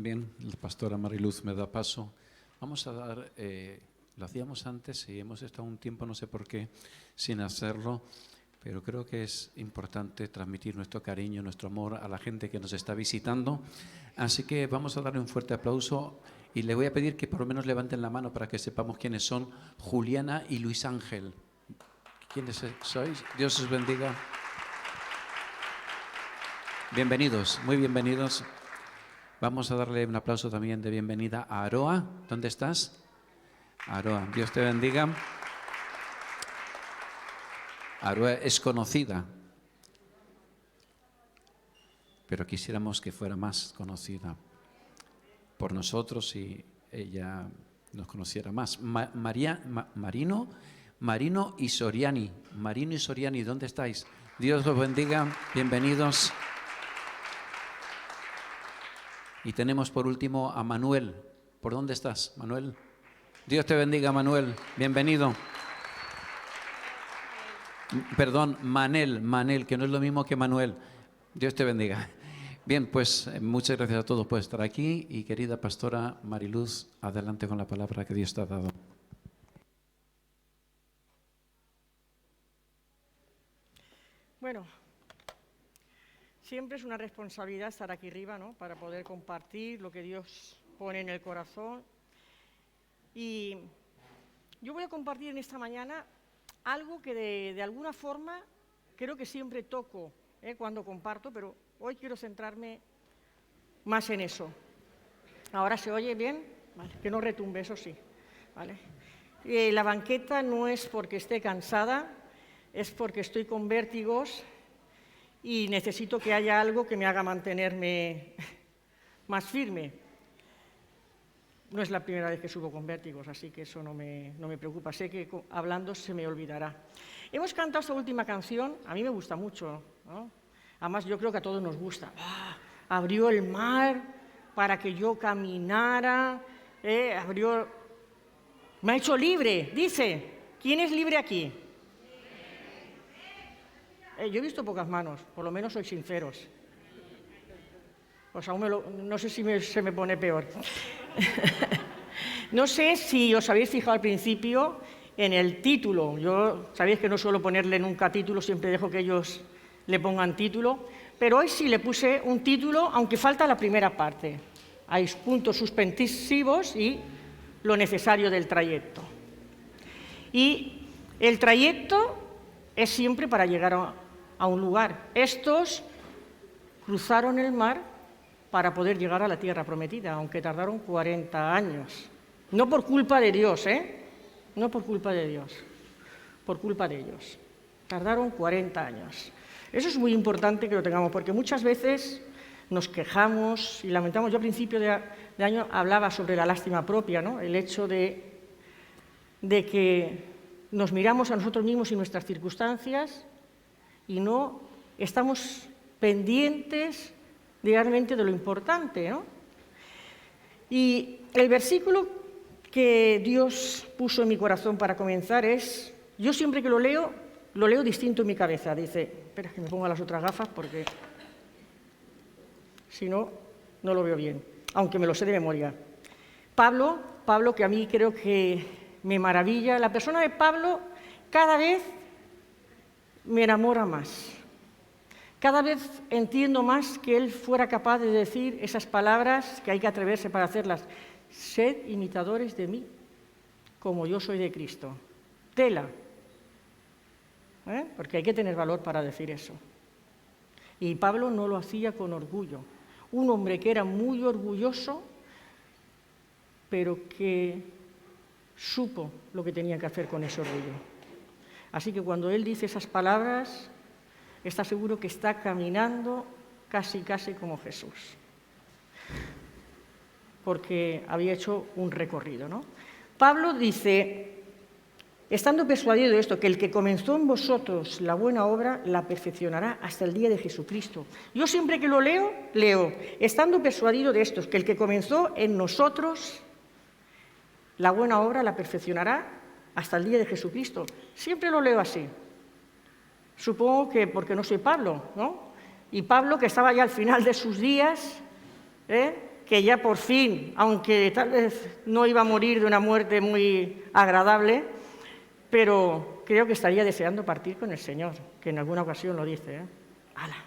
Bien, la pastora Mariluz me da paso. Vamos a dar, lo hacíamos antes y hemos estado un tiempo, no sé por qué, sin hacerlo, pero creo que es importante transmitir nuestro cariño, nuestro amor a la gente que nos está visitando. Así que vamos a darle un fuerte aplauso y le voy a pedir que por lo menos levanten la mano para que sepamos quiénes son Juliana y Luis Ángel. ¿Quiénes sois? Dios os bendiga. Bienvenidos, muy bienvenidos. Vamos a darle un aplauso también de bienvenida a Aroa. ¿Dónde estás? Aroa, Dios te bendiga. Aroa es conocida, pero quisiéramos que fuera más conocida por nosotros y ella nos conociera más. Marino y Soriani. Marino y Soriani, ¿dónde estáis? Dios los bendiga, bienvenidos. Y tenemos por último a Manuel. ¿Por dónde estás, Manuel? Dios te bendiga, Manuel. Bienvenido. Perdón, Manel, que no es lo mismo que Manuel. Dios te bendiga. Bien, pues muchas gracias a todos por estar aquí. Y querida pastora Mariluz, adelante con la palabra que Dios te ha dado. Bueno, siempre es una responsabilidad estar aquí arriba, ¿no? Para poder compartir lo que Dios pone en el corazón. Y yo voy a compartir en esta mañana algo que de alguna forma creo que siempre toco cuando comparto, pero hoy quiero centrarme más en eso. ¿Ahora se oye bien? Vale, que no retumbe, eso sí. ¿Vale? La banqueta no es porque esté cansada, es porque estoy con vértigos y necesito que haya algo que me haga mantenerme más firme. No es la primera vez que subo con vértigos, así que eso no me preocupa. Sé que hablando se me olvidará. Hemos cantado esta última canción, a mí me gusta mucho, ¿no? Además yo creo que a todos nos gusta. Abrió el mar para que yo caminara, me ha hecho libre, dice. ¿Quién es libre aquí? Yo he visto pocas manos, por lo menos sois sinceros. Pues aún no sé si se me pone peor. No sé si os habéis fijado al principio en el título. Yo sabéis que no suelo ponerle nunca título, siempre dejo que ellos le pongan título, pero hoy sí le puse un título, aunque falta la primera parte. Hay puntos suspensivos y lo necesario del trayecto. Y el trayecto es siempre para llegar a un lugar. Estos cruzaron el mar para poder llegar a la tierra prometida, aunque tardaron 40 años. No por culpa de Dios, No por culpa de Dios, por culpa de ellos. Tardaron 40 años. Eso es muy importante que lo tengamos, porque muchas veces nos quejamos y lamentamos. Yo a principio de año hablaba sobre la lástima propia, ¿no? El hecho de que nos miramos a nosotros mismos y nuestras circunstancias y no estamos pendientes realmente de lo importante, ¿no? Y el versículo que Dios puso en mi corazón para comenzar es, yo siempre que lo leo distinto en mi cabeza. Dice, espera que me ponga las otras gafas porque si no, no lo veo bien, aunque me lo sé de memoria. Pablo, que a mí creo que me maravilla, la persona de Pablo cada vez me enamora más. Cada vez entiendo más que él fuera capaz de decir esas palabras que hay que atreverse para hacerlas. Sed imitadores de mí, como yo soy de Cristo. Tela. Porque hay que tener valor para decir eso. Y Pablo no lo hacía con orgullo. Un hombre que era muy orgulloso, pero que supo lo que tenía que hacer con ese orgullo. Así que cuando él dice esas palabras, está seguro que está caminando casi como Jesús, porque había hecho un recorrido, ¿no? Pablo dice, estando persuadido de esto, que el que comenzó en vosotros la buena obra la perfeccionará hasta el día de Jesucristo. Yo siempre que lo leo, estando persuadido de esto, que el que comenzó en nosotros la buena obra la perfeccionará hasta el día de Jesucristo. Siempre lo leo así. Supongo que porque no soy Pablo, ¿no? Y Pablo, que estaba ya al final de sus días, que ya por fin, aunque tal vez no iba a morir de una muerte muy agradable, pero creo que estaría deseando partir con el Señor, que en alguna ocasión lo dice, ¿eh? ¡Hala!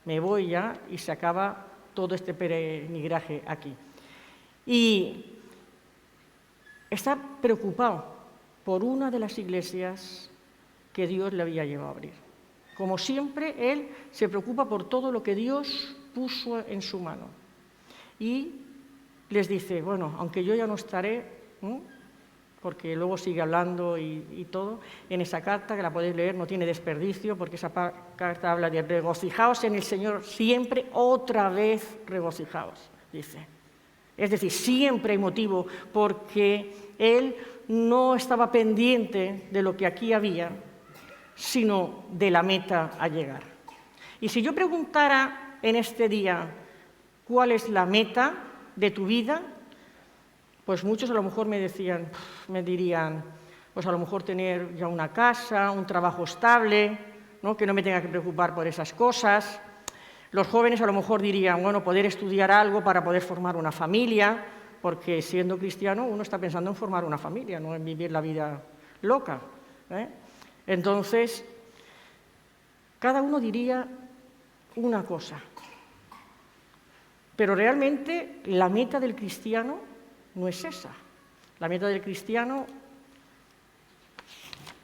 Me voy ya y se acaba todo este peregrinaje aquí. Y está preocupado por una de las iglesias que Dios le había llevado a abrir. Como siempre, él se preocupa por todo lo que Dios puso en su mano. Y les dice, bueno, aunque yo ya no estaré, porque luego sigue hablando y todo, en esa carta, que la podéis leer, no tiene desperdicio, porque esa carta habla de regocijaos en el Señor siempre, otra vez regocijaos, dice. Es decir, siempre hay motivo, porque él no estaba pendiente de lo que aquí había, sino de la meta a llegar. Y si yo preguntara en este día, ¿cuál es la meta de tu vida? Pues muchos a lo mejor me dirían, pues a lo mejor tener ya una casa, un trabajo estable, ¿no? Que no me tenga que preocupar por esas cosas. Los jóvenes a lo mejor dirían, bueno, poder estudiar algo para poder formar una familia, porque siendo cristiano uno está pensando en formar una familia, no en vivir la vida loca, ¿eh? Entonces, cada uno diría una cosa, pero realmente la meta del cristiano no es esa. La meta del cristiano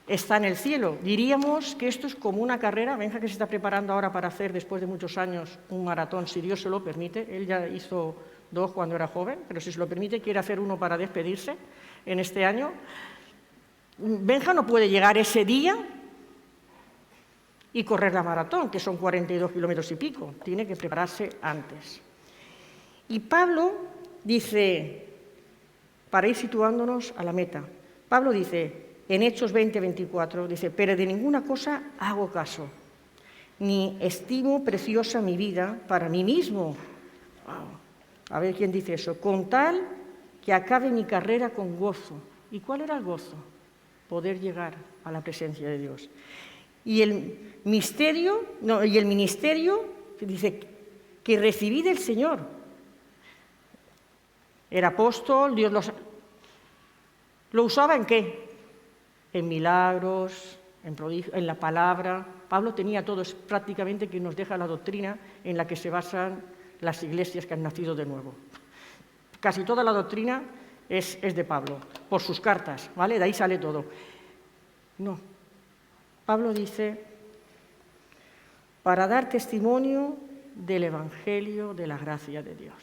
está en el cielo. Diríamos que esto es como una carrera. Benja, que se está preparando ahora para hacer, después de muchos años, un maratón, si Dios se lo permite. Él ya hizo 2 cuando era joven, pero si se lo permite, quiere hacer uno para despedirse en este año. Benja no puede llegar ese día y correr la maratón, que son 42 kilómetros y pico. Tiene que prepararse antes. Y Pablo dice, para ir situándonos a la meta, Pablo dice, en Hechos 20:24, dice, pero de ninguna cosa hago caso, ni estimo preciosa mi vida para mí mismo. Wow. A ver quién dice eso. Con tal que acabe mi carrera con gozo. ¿Y cuál era el gozo? Poder llegar a la presencia de Dios. Y el ministerio, dice, que recibí del Señor. Era apóstol, Dios lo usaba ¿en qué? En milagros, en prodigios, en la palabra. Pablo tenía todo, es prácticamente quien nos deja la doctrina en la que se basan las iglesias que han nacido de nuevo. Casi toda la doctrina es de Pablo, por sus cartas, ¿vale? De ahí sale todo. No. Pablo dice, para dar testimonio del Evangelio de la gracia de Dios.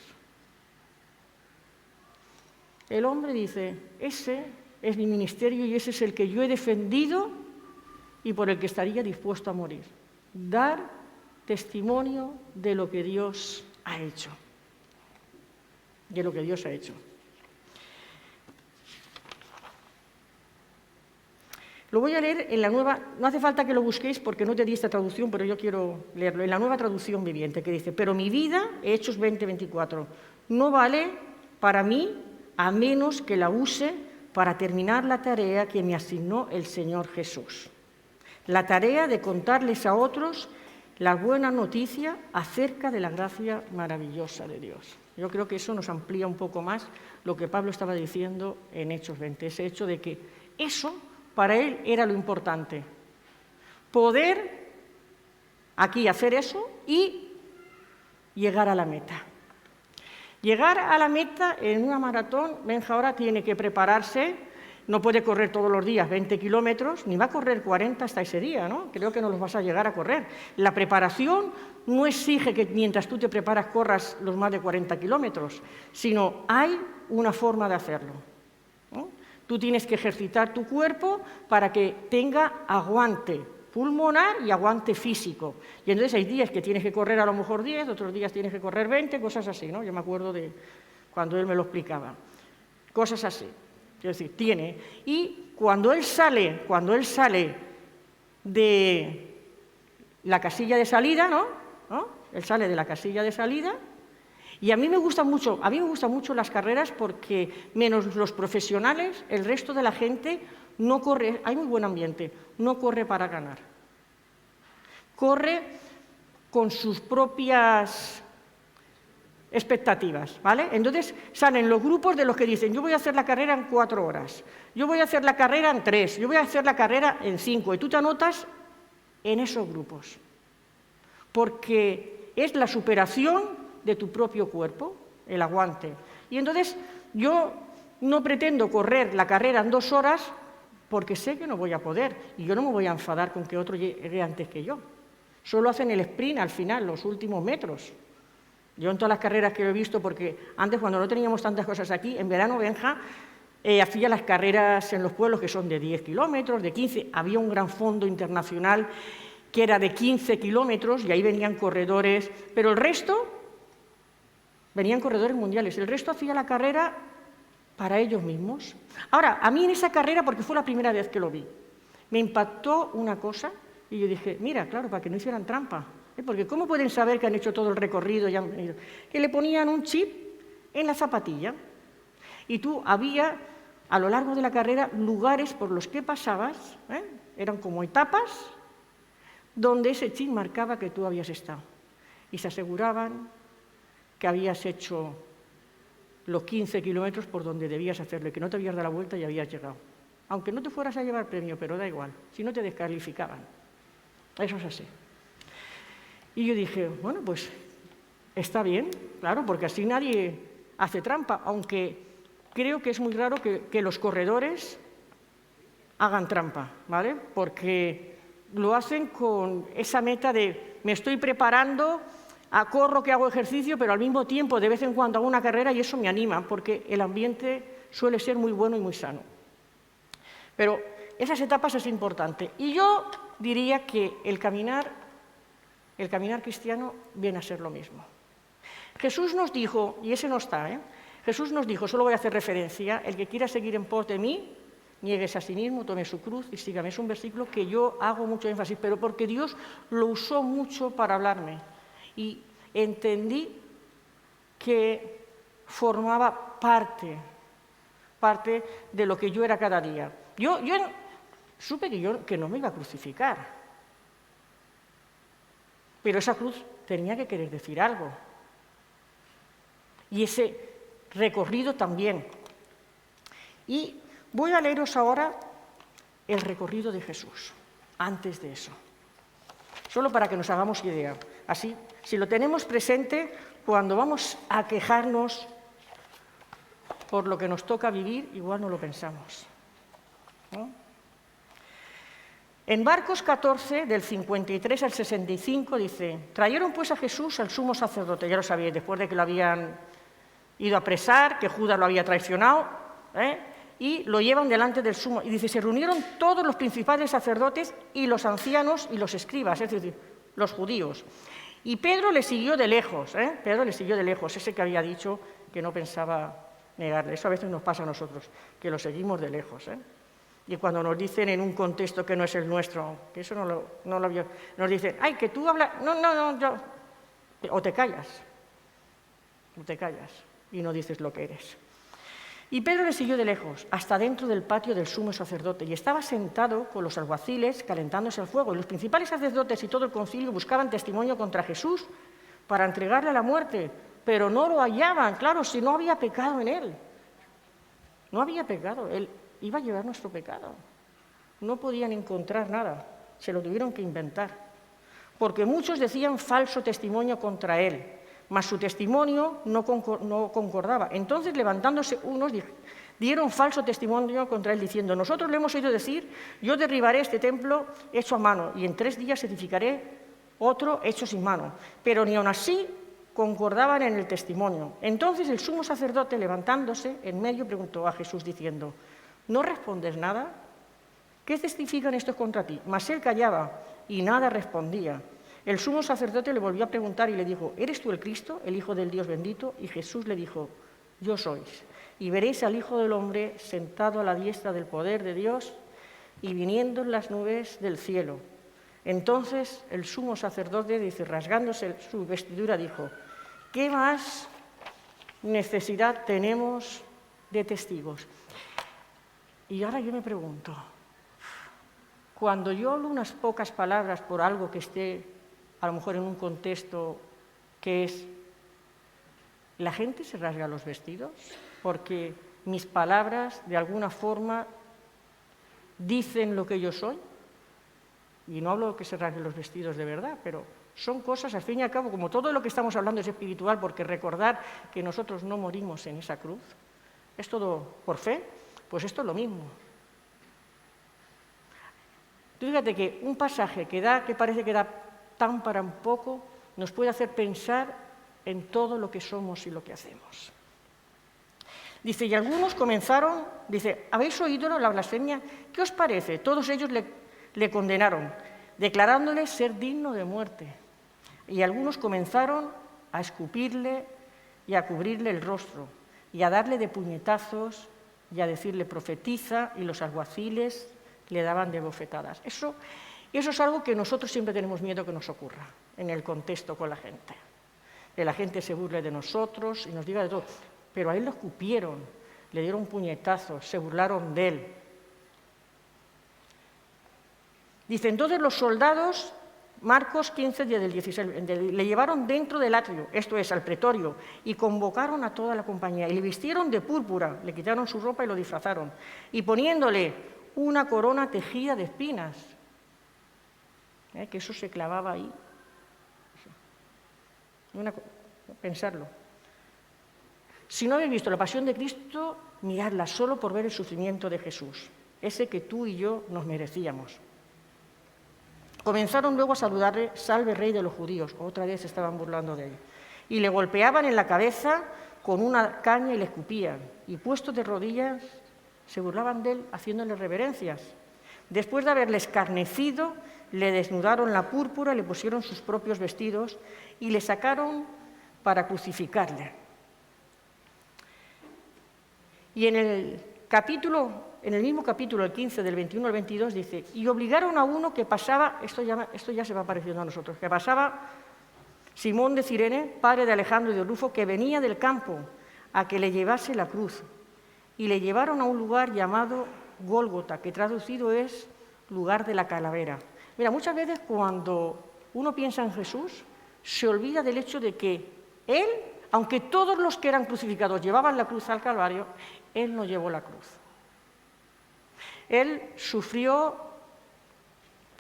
El hombre dice, ese es mi ministerio y ese es el que yo he defendido y por el que estaría dispuesto a morir. Dar testimonio de lo que Dios ha hecho. De lo que Dios ha hecho. Lo voy a leer en la nueva, no hace falta que lo busquéis porque no te di esta traducción, pero yo quiero leerlo, en la nueva traducción viviente, que dice, pero mi vida, Hechos 20:24, no vale para mí a menos que la use para terminar la tarea que me asignó el Señor Jesús. La tarea de contarles a otros la buena noticia acerca de la gracia maravillosa de Dios. Yo creo que eso nos amplía un poco más lo que Pablo estaba diciendo en Hechos 20, ese hecho de que eso para él era lo importante. Poder aquí hacer eso y llegar a la meta. Llegar a la meta en una maratón, Benja ahora tiene que prepararse, no puede correr todos los días 20 kilómetros, ni va a correr 40 hasta ese día, ¿no? Creo que no los vas a llegar a correr. La preparación no exige que mientras tú te preparas corras los más de 40 kilómetros, sino hay una forma de hacerlo, ¿no? Tú tienes que ejercitar tu cuerpo para que tenga aguante pulmonar y aguante físico. Y entonces hay días que tienes que correr a lo mejor 10, otros días tienes que correr 20, cosas así, ¿no? Yo me acuerdo de cuando él me lo explicaba. Cosas así. Es decir, tiene. Y cuando él sale de la casilla de salida, ¿no? Él sale de la casilla de salida. Y a mí me gustan mucho las carreras porque, menos los profesionales, el resto de la gente no corre, hay muy buen ambiente, no corre para ganar. Corre con sus propias expectativas, ¿vale? Entonces salen los grupos de los que dicen, yo voy a hacer la carrera en 4 horas, yo voy a hacer la carrera en 3, yo voy a hacer la carrera en 5, y tú te anotas en esos grupos, porque es la superación de tu propio cuerpo, el aguante. Y entonces yo no pretendo correr la carrera en 2 horas porque sé que no voy a poder, y yo no me voy a enfadar con que otro llegue antes que yo. Solo hacen el sprint al final, los últimos metros. Yo en todas las carreras que he visto, porque antes cuando no teníamos tantas cosas aquí, en verano Benja hacía las carreras en los pueblos que son de 10 kilómetros, de 15, había un gran fondo internacional que era de 15 kilómetros y ahí venían corredores, pero el resto, venían corredores mundiales, el resto hacía la carrera para ellos mismos. Ahora, a mí en esa carrera, porque fue la primera vez que lo vi, me impactó una cosa y yo dije, mira, claro, para que no hicieran trampa. Porque ¿cómo pueden saber que han hecho todo el recorrido y han venido? Que le ponían un chip en la zapatilla y tú había, a lo largo de la carrera, lugares por los que pasabas, eran como etapas, donde ese chip marcaba que tú habías estado. Y se aseguraban que habías hecho los 15 kilómetros por donde debías hacerlo, que no te habías dado la vuelta y habías llegado. Aunque no te fueras a llevar premio, pero da igual, si no te descalificaban. Eso es así. Y yo dije, bueno, pues está bien, claro, porque así nadie hace trampa, aunque creo que es muy raro que los corredores hagan trampa, ¿vale? Porque lo hacen con esa meta de me estoy preparando, corro que hago ejercicio, pero al mismo tiempo de vez en cuando hago una carrera y eso me anima, porque el ambiente suele ser muy bueno y muy sano. Pero esas etapas es importante. Y yo diría que el caminar cristiano viene a ser lo mismo. Jesús nos dijo, y ese no está, Jesús nos dijo, solo voy a hacer referencia, el que quiera seguir en pos de mí, niéguese a sí mismo, tome su cruz y sígame. Es un versículo que yo hago mucho énfasis, pero porque Dios lo usó mucho para hablarme. Y entendí que formaba parte de lo que yo era cada día. Yo supe que no me iba a crucificar. Pero esa cruz tenía que querer decir algo. Y ese recorrido también. Y voy a leeros ahora el recorrido de Jesús, antes de eso. Solo para que nos hagamos idea. Así, si lo tenemos presente, cuando vamos a quejarnos por lo que nos toca vivir, igual no lo pensamos, ¿no? En Marcos 14, del 53 al 65, dice, trajeron pues a Jesús al sumo sacerdote, ya lo sabéis, después de que lo habían ido a apresar, que Judas lo había traicionado, y lo llevan delante del sumo. Y dice, se reunieron todos los principales sacerdotes y los ancianos y los escribas, es decir, los judíos. Y Pedro le siguió de lejos, Pedro le siguió de lejos, ese que había dicho que no pensaba negarle. Eso a veces nos pasa a nosotros, que lo seguimos de lejos, Y cuando nos dicen en un contexto que no es el nuestro, que eso no lo vio, nos dicen, ay, que tú hablas, no, yo, o te callas, y no dices lo que eres. Y Pedro le siguió de lejos, hasta dentro del patio del sumo sacerdote, y estaba sentado con los alguaciles calentándose el fuego, y los principales sacerdotes y todo el concilio buscaban testimonio contra Jesús para entregarle a la muerte, pero no lo hallaban, claro, si no había pecado en él. No había pecado, él iba a llevar nuestro pecado. No podían encontrar nada, se lo tuvieron que inventar. Porque muchos decían falso testimonio contra él, mas su testimonio no concordaba. Entonces, levantándose unos, dieron falso testimonio contra él, diciendo, nosotros le hemos oído decir, yo derribaré este templo hecho a mano, y en 3 días edificaré otro hecho sin mano. Pero ni aun así concordaban en el testimonio. Entonces el sumo sacerdote, levantándose en medio, preguntó a Jesús, diciendo, ¿no respondes nada? ¿Qué testifican estos contra ti? Mas él callaba y nada respondía. El sumo sacerdote le volvió a preguntar y le dijo, ¿eres tú el Cristo, el Hijo del Dios bendito? Y Jesús le dijo, yo sois. Y veréis al Hijo del Hombre sentado a la diestra del poder de Dios y viniendo en las nubes del cielo. Entonces el sumo sacerdote, dice, rasgándose su vestidura, dijo, ¿qué más necesidad tenemos de testigos? Y ahora yo me pregunto, cuando yo hablo unas pocas palabras por algo que esté a lo mejor en un contexto que es La gente se rasga los vestidos porque mis palabras de alguna forma dicen lo que yo soy. Y no hablo de que se rasguen los vestidos de verdad, pero son cosas, al fin y al cabo, como todo lo que estamos hablando es espiritual, porque recordar que nosotros no morimos en esa cruz, es todo por fe, pues esto es lo mismo. Tú fíjate que un pasaje que parece que da tan para un poco, nos puede hacer pensar en todo lo que somos y lo que hacemos. Dice, y algunos comenzaron, dice, ¿habéis oído la blasfemia? ¿Qué os parece? Todos ellos le condenaron, declarándole ser digno de muerte. Y algunos comenzaron a escupirle y a cubrirle el rostro, y a darle de puñetazos y a decirle profetiza, y los alguaciles le daban de bofetadas. Eso es algo que nosotros siempre tenemos miedo que nos ocurra en el contexto con la gente. Que la gente se burle de nosotros y nos diga de todo. Pero a él lo escupieron, le dieron puñetazos, se burlaron de él. Dice, entonces los soldados, Marcos 15, del 16, le llevaron dentro del atrio, esto es, al pretorio, y convocaron a toda la compañía, y le vistieron de púrpura, le quitaron su ropa y lo disfrazaron, y poniéndole una corona tejida de espinas, que eso se clavaba ahí. Pensarlo. Si no habéis visto la pasión de Cristo, miradla solo por ver el sufrimiento de Jesús, ese que tú y yo nos merecíamos. Comenzaron luego a saludarle, salve rey de los judíos, otra vez se estaban burlando de él, y le golpeaban en la cabeza con una caña y le escupían, y puestos de rodillas se burlaban de él haciéndole reverencias. Después de haberle escarnecido, le desnudaron la púrpura, le pusieron sus propios vestidos y le sacaron para crucificarle. Y en el mismo capítulo, el 15, del 21 al 22, dice, y obligaron a uno que pasaba, esto ya se va pareciendo a nosotros, que pasaba Simón de Cirene, padre de Alejandro y de Rufo, que venía del campo, a que le llevase la cruz. Y le llevaron a un lugar llamado Gólgota, que traducido es lugar de la calavera. Mira, muchas veces cuando uno piensa en Jesús, se olvida del hecho de que él, aunque todos los que eran crucificados llevaban la cruz al Calvario, él no llevó la cruz. Él sufrió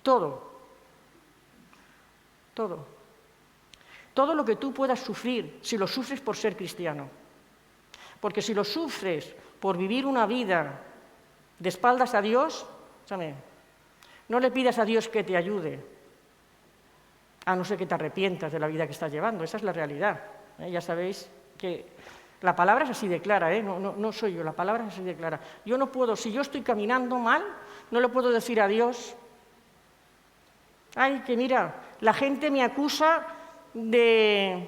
todo. Todo lo que tú puedas sufrir, si lo sufres por ser cristiano. Porque si lo sufres por vivir una vida de espaldas a Dios, no le pidas a Dios que te ayude, a no ser que te arrepientas de la vida que estás llevando. Esa es la realidad. Ya sabéis que la palabra es así de clara, no soy yo, la palabra es así de clara. Yo no puedo, si yo estoy caminando mal, no le puedo decir a Dios, ay, que mira, la gente me acusa de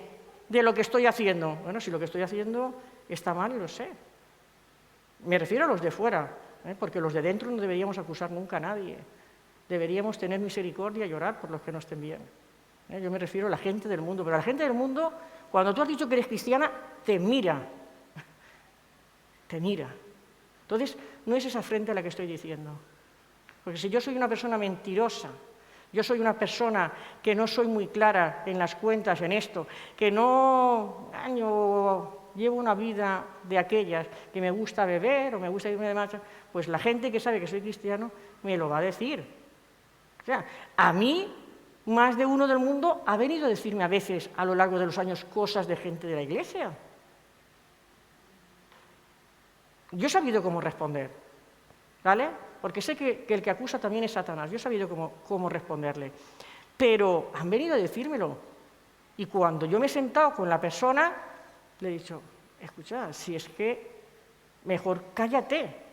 lo que estoy haciendo. Bueno, si lo que estoy haciendo está mal, lo sé. Me refiero a los de fuera, porque los de dentro no deberíamos acusar nunca a nadie. Deberíamos tener misericordia y orar por los que no estén bien. Yo me refiero a la gente del mundo, pero la gente del mundo, cuando tú has dicho que eres cristiana, te mira. Te mira. Entonces, no es esa afrenta la que estoy diciendo. Porque si yo soy una persona mentirosa, yo soy una persona que no soy muy clara en las cuentas, en esto, que no llevo una vida de aquellas que me gusta beber o me gusta irme de marcha, pues la gente que sabe que soy cristiano me lo va a decir. O sea, a mí, más de uno del mundo ha venido a decirme a veces, a lo largo de los años, cosas de gente de la Iglesia. Yo he sabido cómo responder, ¿vale? Porque sé que el que acusa también es Satanás. Yo he sabido cómo responderle. Pero han venido a decírmelo. Y cuando yo me he sentado con la persona, le he dicho, escucha, si es que mejor cállate.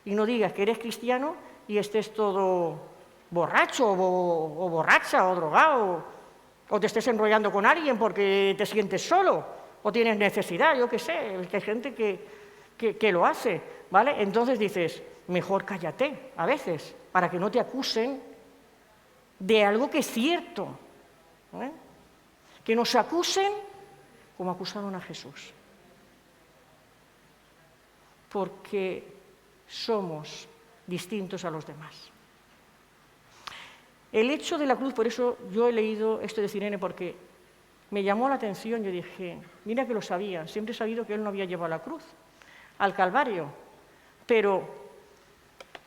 Y no digas que eres cristiano y estés todo borracho o borracha o drogado o te estés enrollando con alguien porque te sientes solo o tienes necesidad, yo qué sé, es que hay gente que lo hace, ¿vale? Entonces dices, mejor cállate a veces para que no te acusen de algo que es cierto, ¿eh? Que nos acusen como acusaron a Jesús, porque somos distintos a los demás. El hecho de la cruz, por eso yo he leído esto de Cirene, porque me llamó la atención. Yo dije, mira que lo sabía, siempre he sabido que él no había llevado la cruz al Calvario, pero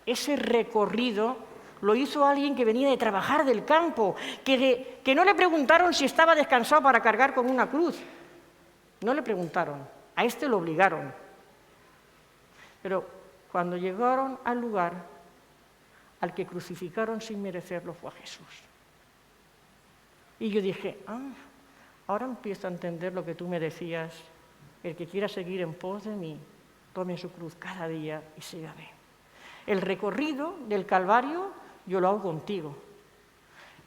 ese recorrido lo hizo alguien que venía de trabajar del campo, que no le preguntaron si estaba descansado para cargar con una cruz. No le preguntaron, a este lo obligaron. Pero cuando llegaron al lugar, al que crucificaron sin merecerlo fue a Jesús. Y yo dije, ahora empiezo a entender lo que tú me decías, el que quiera seguir en pos de mí, tome su cruz cada día y sígame. El recorrido del Calvario yo lo hago contigo.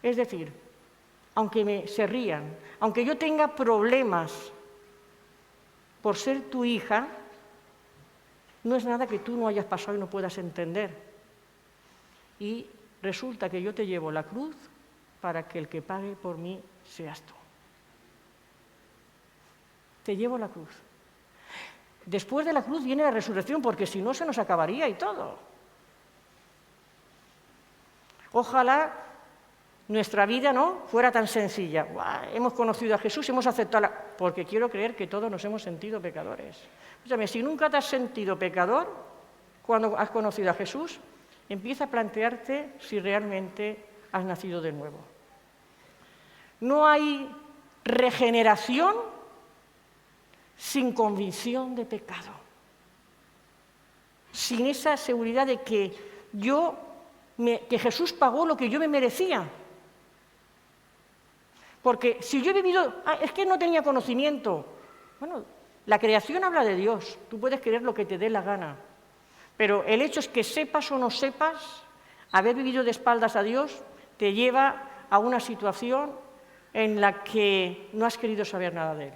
Es decir, aunque se rían, aunque yo tenga problemas por ser tu hija, no es nada que tú no hayas pasado y no puedas entender. Y resulta que yo te llevo la cruz para que el que pague por mí seas tú. Te llevo la cruz. Después de la cruz viene la resurrección, porque si no se nos acabaría y todo. Ojalá nuestra vida no fuera tan sencilla. Hemos conocido a Jesús, hemos aceptado porque quiero creer que todos nos hemos sentido pecadores. Escúchame, si nunca te has sentido pecador cuando has conocido a Jesús, empieza a plantearte si realmente has nacido de nuevo. No hay regeneración sin convicción de pecado, sin esa seguridad de que Jesús pagó lo que yo me merecía. Porque si yo he vivido, es que no tenía conocimiento. Bueno, la creación habla de Dios, tú puedes creer lo que te dé la gana, pero el hecho es que sepas o no sepas, haber vivido de espaldas a Dios te lleva a una situación en la que no has querido saber nada de Él.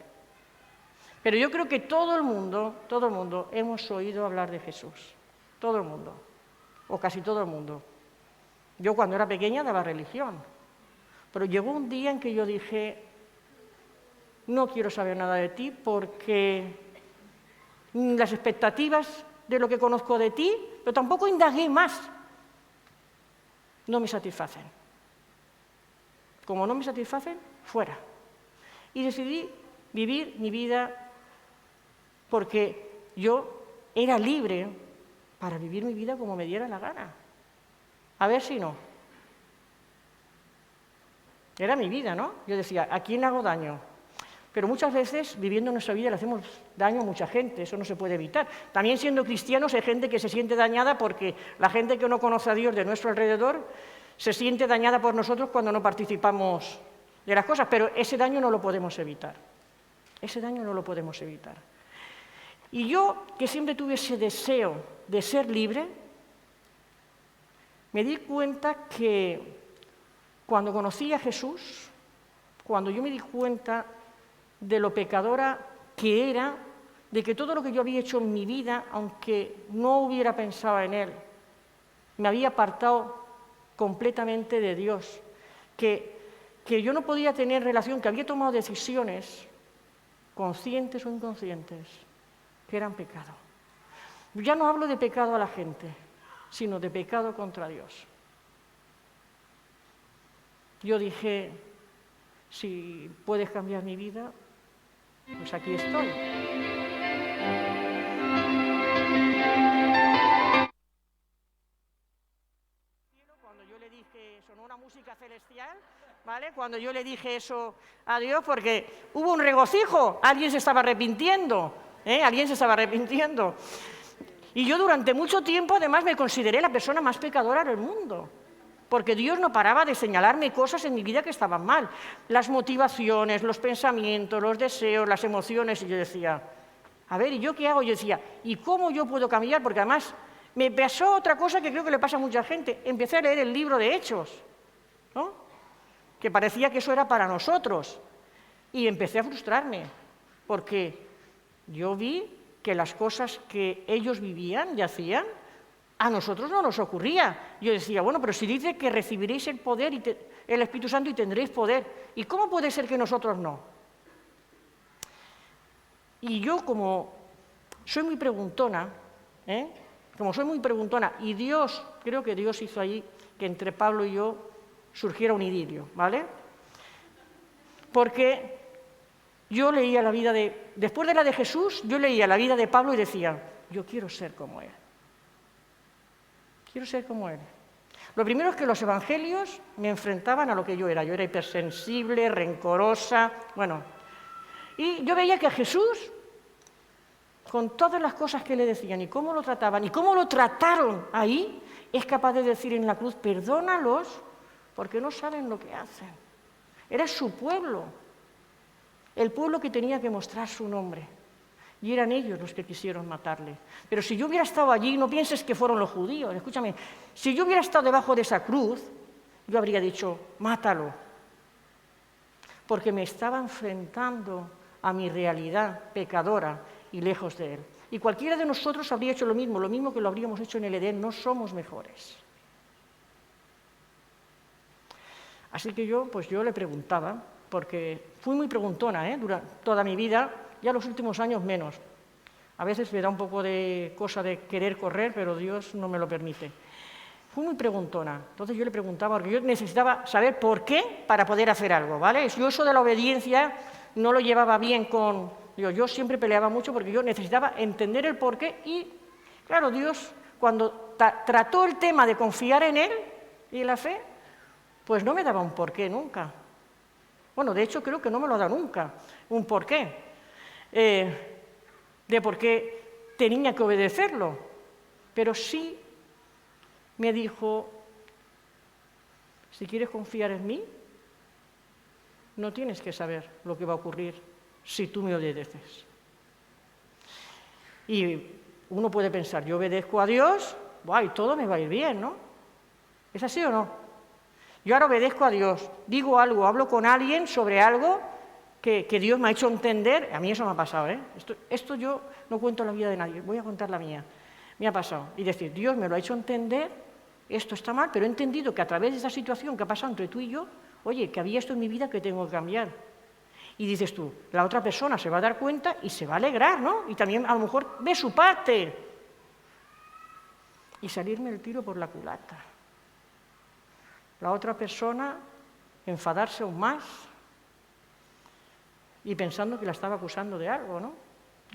Pero yo creo que todo el mundo hemos oído hablar de Jesús, todo el mundo, o casi todo el mundo. Yo cuando era pequeña daba religión, pero llegó un día en que yo dije, no quiero saber nada de ti porque las expectativas de lo que conozco de ti, pero tampoco indagué más, no me satisfacen. Como no me satisfacen, fuera. Y decidí vivir mi vida porque yo era libre para vivir mi vida como me diera la gana. A ver si no. Era mi vida, ¿no? Yo decía, ¿a quién le hago daño? Pero muchas veces, viviendo nuestra vida, le hacemos daño a mucha gente, eso no se puede evitar. También siendo cristianos hay gente que se siente dañada porque la gente que no conoce a Dios de nuestro alrededor se siente dañada por nosotros cuando no participamos de las cosas, pero ese daño no lo podemos evitar. Ese daño no lo podemos evitar. Y yo, que siempre tuve ese deseo de ser libre, me di cuenta que cuando conocí a Jesús, cuando yo me di cuenta de lo pecadora que era, de que todo lo que yo había hecho en mi vida, aunque no hubiera pensado en Él, me había apartado completamente de Dios, que yo no podía tener relación, que había tomado decisiones, conscientes o inconscientes, que eran pecado. Ya no hablo de pecado a la gente, sino de pecado contra Dios. Yo dije, si puedes cambiar mi vida, pues aquí estoy. Cuando yo le dije, sonó una música celestial, ¿vale? Cuando yo le dije eso a Dios, porque hubo un regocijo, alguien se estaba arrepintiendo, alguien se estaba arrepintiendo. Y yo durante mucho tiempo, además, me consideré la persona más pecadora del mundo. Porque Dios no paraba de señalarme cosas en mi vida que estaban mal. Las motivaciones, los pensamientos, los deseos, las emociones. Y yo decía, a ver, ¿y yo qué hago? Yo decía, ¿y cómo yo puedo cambiar? Porque además me pasó otra cosa que creo que le pasa a mucha gente. Empecé a leer el libro de Hechos, ¿no? Que parecía que eso era para nosotros. Y empecé a frustrarme, porque yo vi que las cosas que ellos vivían y hacían, a nosotros no nos ocurría. Yo decía, bueno, pero si dice que recibiréis el poder, el Espíritu Santo y tendréis poder, ¿y cómo puede ser que nosotros no? Y yo, como soy muy preguntona, y Dios, creo que Dios hizo ahí que entre Pablo y yo surgiera un idilio, ¿vale? Porque yo leía la vida después de la de Jesús, yo leía la vida de Pablo y decía, yo quiero ser como él. Quiero ser como él. Lo primero es que los evangelios me enfrentaban a lo que yo era. Yo era hipersensible, rencorosa, bueno. Y yo veía que a Jesús, con todas las cosas que le decían y cómo lo trataban y cómo lo trataron ahí, es capaz de decir en la cruz, perdónalos porque no saben lo que hacen. Era su pueblo, el pueblo que tenía que mostrar su nombre. Y eran ellos los que quisieron matarle. Pero si yo hubiera estado allí, no pienses que fueron los judíos, escúchame, si yo hubiera estado debajo de esa cruz, yo habría dicho, mátalo, porque me estaba enfrentando a mi realidad pecadora y lejos de él. Y cualquiera de nosotros habría hecho lo mismo que lo habríamos hecho en el Edén, no somos mejores. Así que yo le preguntaba, porque fui muy preguntona, durante toda mi vida, ya los últimos años menos. A veces me da un poco de cosa de querer correr, pero Dios no me lo permite. Fui muy preguntona, entonces yo le preguntaba, porque yo necesitaba saber por qué para poder hacer algo, ¿vale? Yo eso de la obediencia no lo llevaba bien con... Yo siempre peleaba mucho porque yo necesitaba entender el porqué y, claro, Dios, cuando trató el tema de confiar en Él y en la fe, pues no me daba un porqué nunca. Bueno, de hecho, creo que no me lo ha dado nunca, un porqué. De por qué tenía que obedecerlo, pero sí me dijo, si quieres confiar en mí, no tienes que saber lo que va a ocurrir si tú me obedeces. Y uno puede pensar, yo obedezco a Dios, y todo me va a ir bien, ¿no? ¿Es así o no? Yo ahora obedezco a Dios, digo algo, hablo con alguien sobre algo que Dios me ha hecho entender, a mí eso me ha pasado, Esto yo no cuento la vida de nadie, voy a contar la mía, me ha pasado. Y decir, Dios me lo ha hecho entender, esto está mal, pero he entendido que a través de esta situación que ha pasado entre tú y yo, oye, que había esto en mi vida que tengo que cambiar. Y dices tú, la otra persona se va a dar cuenta y se va a alegrar, ¿no? Y también a lo mejor ve su parte. Y salirme el tiro por la culata. La otra persona enfadarse aún más y pensando que la estaba acusando de algo, ¿no?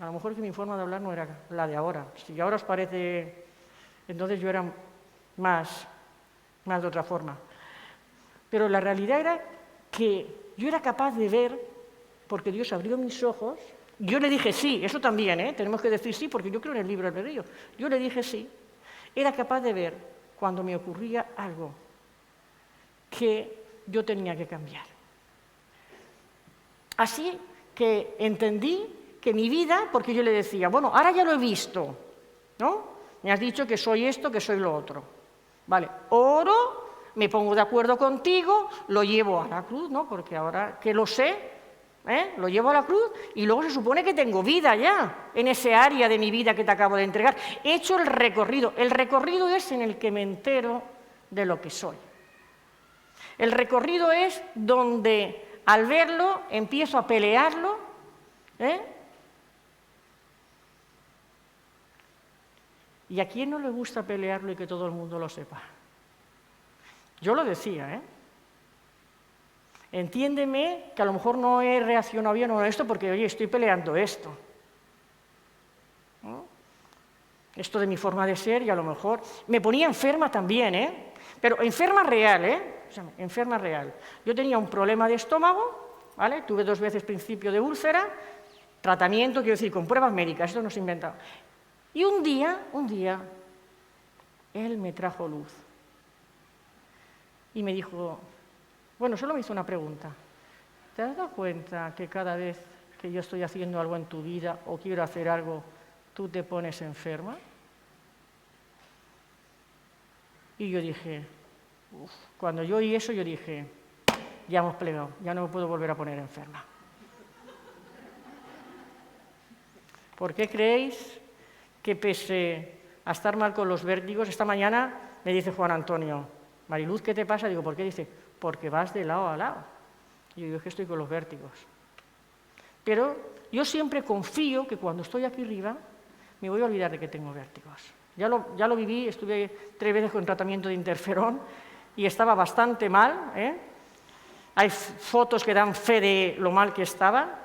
A lo mejor que mi forma de hablar no era la de ahora. Si ahora os parece... Entonces yo era más de otra forma. Pero la realidad era que yo era capaz de ver, porque Dios abrió mis ojos, yo le dije sí, eso también, tenemos que decir sí, porque yo creo en el libre albedrío. Yo le dije sí. Era capaz de ver cuando me ocurría algo que yo tenía que cambiar. Así que entendí que mi vida, porque yo le decía, bueno, ahora ya lo he visto, ¿no? Me has dicho que soy esto, que soy lo otro. Vale, oro, me pongo de acuerdo contigo, lo llevo a la cruz, ¿no? Porque ahora que lo sé, lo llevo a la cruz y luego se supone que tengo vida ya en ese área de mi vida que te acabo de entregar. He hecho el recorrido. El recorrido es en el que me entero de lo que soy. El recorrido es donde al verlo empiezo a pelearlo, ¿Y a quién no le gusta pelearlo y que todo el mundo lo sepa? Yo lo decía, Entiéndeme que a lo mejor no he reaccionado bien a esto porque, oye, estoy peleando esto. ¿No? Esto de mi forma de ser y a lo mejor... Me ponía enferma también, Pero enferma real, enferma real. Yo tenía un problema de estómago, ¿vale? Tuve 2 veces principio de úlcera, tratamiento, quiero decir, con pruebas médicas, esto no se ha inventado. Y un día, él me trajo luz. Y me dijo, bueno, solo me hizo una pregunta. ¿Te has dado cuenta que cada vez que yo estoy haciendo algo en tu vida o quiero hacer algo, tú te pones enferma? Y yo dije, cuando yo oí eso, yo dije, ya hemos plegado, ya no me puedo volver a poner enferma. ¿Por qué creéis que pese a estar mal con los vértigos, esta mañana me dice Juan Antonio, Mariluz, ¿qué te pasa? Digo, ¿por qué? Dice, porque vas de lado a lado. Y yo digo, es que estoy con los vértigos. Pero yo siempre confío que cuando estoy aquí arriba me voy a olvidar de que tengo vértigos. Ya lo viví, estuve 3 veces con tratamiento de interferón y estaba bastante mal. Hay fotos que dan fe de lo mal que estaba.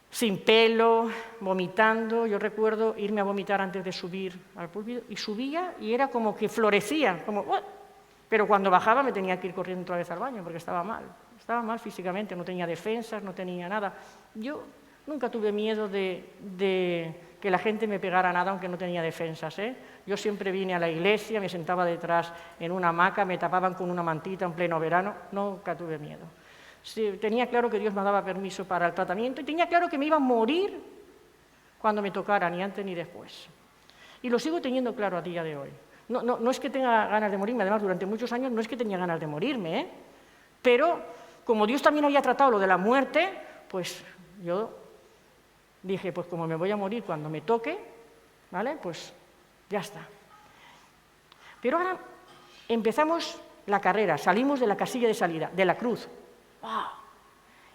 sin pelo, vomitando. Yo recuerdo irme a vomitar antes de subir al púlpito y subía y era como que florecía, como... ¡oh! Pero cuando bajaba me tenía que ir corriendo otra vez al baño porque estaba mal físicamente, no tenía defensas, no tenía nada. Yo nunca tuve miedo de que la gente me pegara nada aunque no tenía defensas, ¿eh? Yo siempre vine a la iglesia, me sentaba detrás en una hamaca, me tapaban con una mantita en pleno verano, nunca tuve miedo. Sí, tenía claro que Dios me daba permiso para el tratamiento y tenía claro que me iba a morir cuando me tocara, ni antes ni después. Y lo sigo teniendo claro a día de hoy. No es que tenga ganas de morirme, además durante muchos años no es que tenía ganas de morirme, ¿eh? Pero como Dios también había tratado lo de la muerte, pues yo dije, pues como me voy a morir cuando me toque, ¿vale? Pues ya está. Pero ahora empezamos la carrera, salimos de la casilla de salida, de la cruz. ¡Wow!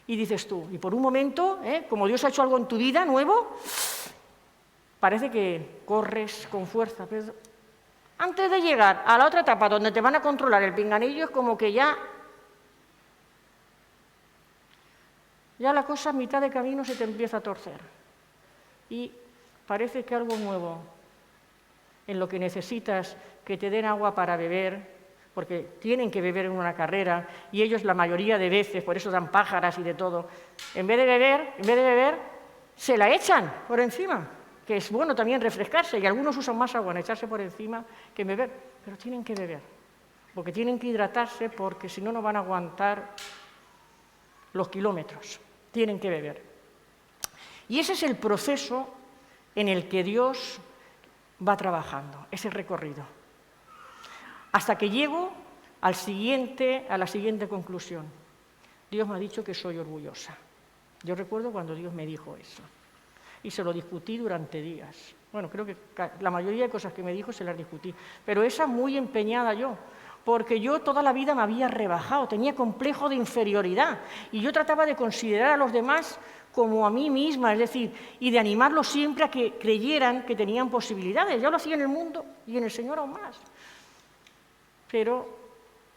Y dices tú, y por un momento, como Dios ha hecho algo en tu vida nuevo, parece que corres con fuerza, pero antes de llegar a la otra etapa donde te van a controlar el pinganillo es como que ya la cosa a mitad de camino se te empieza a torcer. Y parece que algo nuevo, en lo que necesitas que te den agua para beber, porque tienen que beber en una carrera, y ellos la mayoría de veces, por eso dan pájaras y de todo, en vez de beber, se la echan por encima, que es bueno también refrescarse, y algunos usan más agua en echarse por encima que en beber, pero tienen que beber, porque tienen que hidratarse, porque si no, no van a aguantar los kilómetros, tienen que beber. Y ese es el proceso en el que Dios va trabajando, ese recorrido. Hasta que llego a la siguiente conclusión. Dios me ha dicho que soy orgullosa. Yo recuerdo cuando Dios me dijo eso. Y se lo discutí durante días. Bueno, creo que la mayoría de cosas que me dijo se las discutí. Pero esa muy empeñada yo, porque yo toda la vida me había rebajado, tenía complejo de inferioridad. Y yo trataba de considerar a los demás como a mí misma, es decir, y de animarlos siempre a que creyeran que tenían posibilidades. Yo lo hacía en el mundo y en el Señor aún más. Pero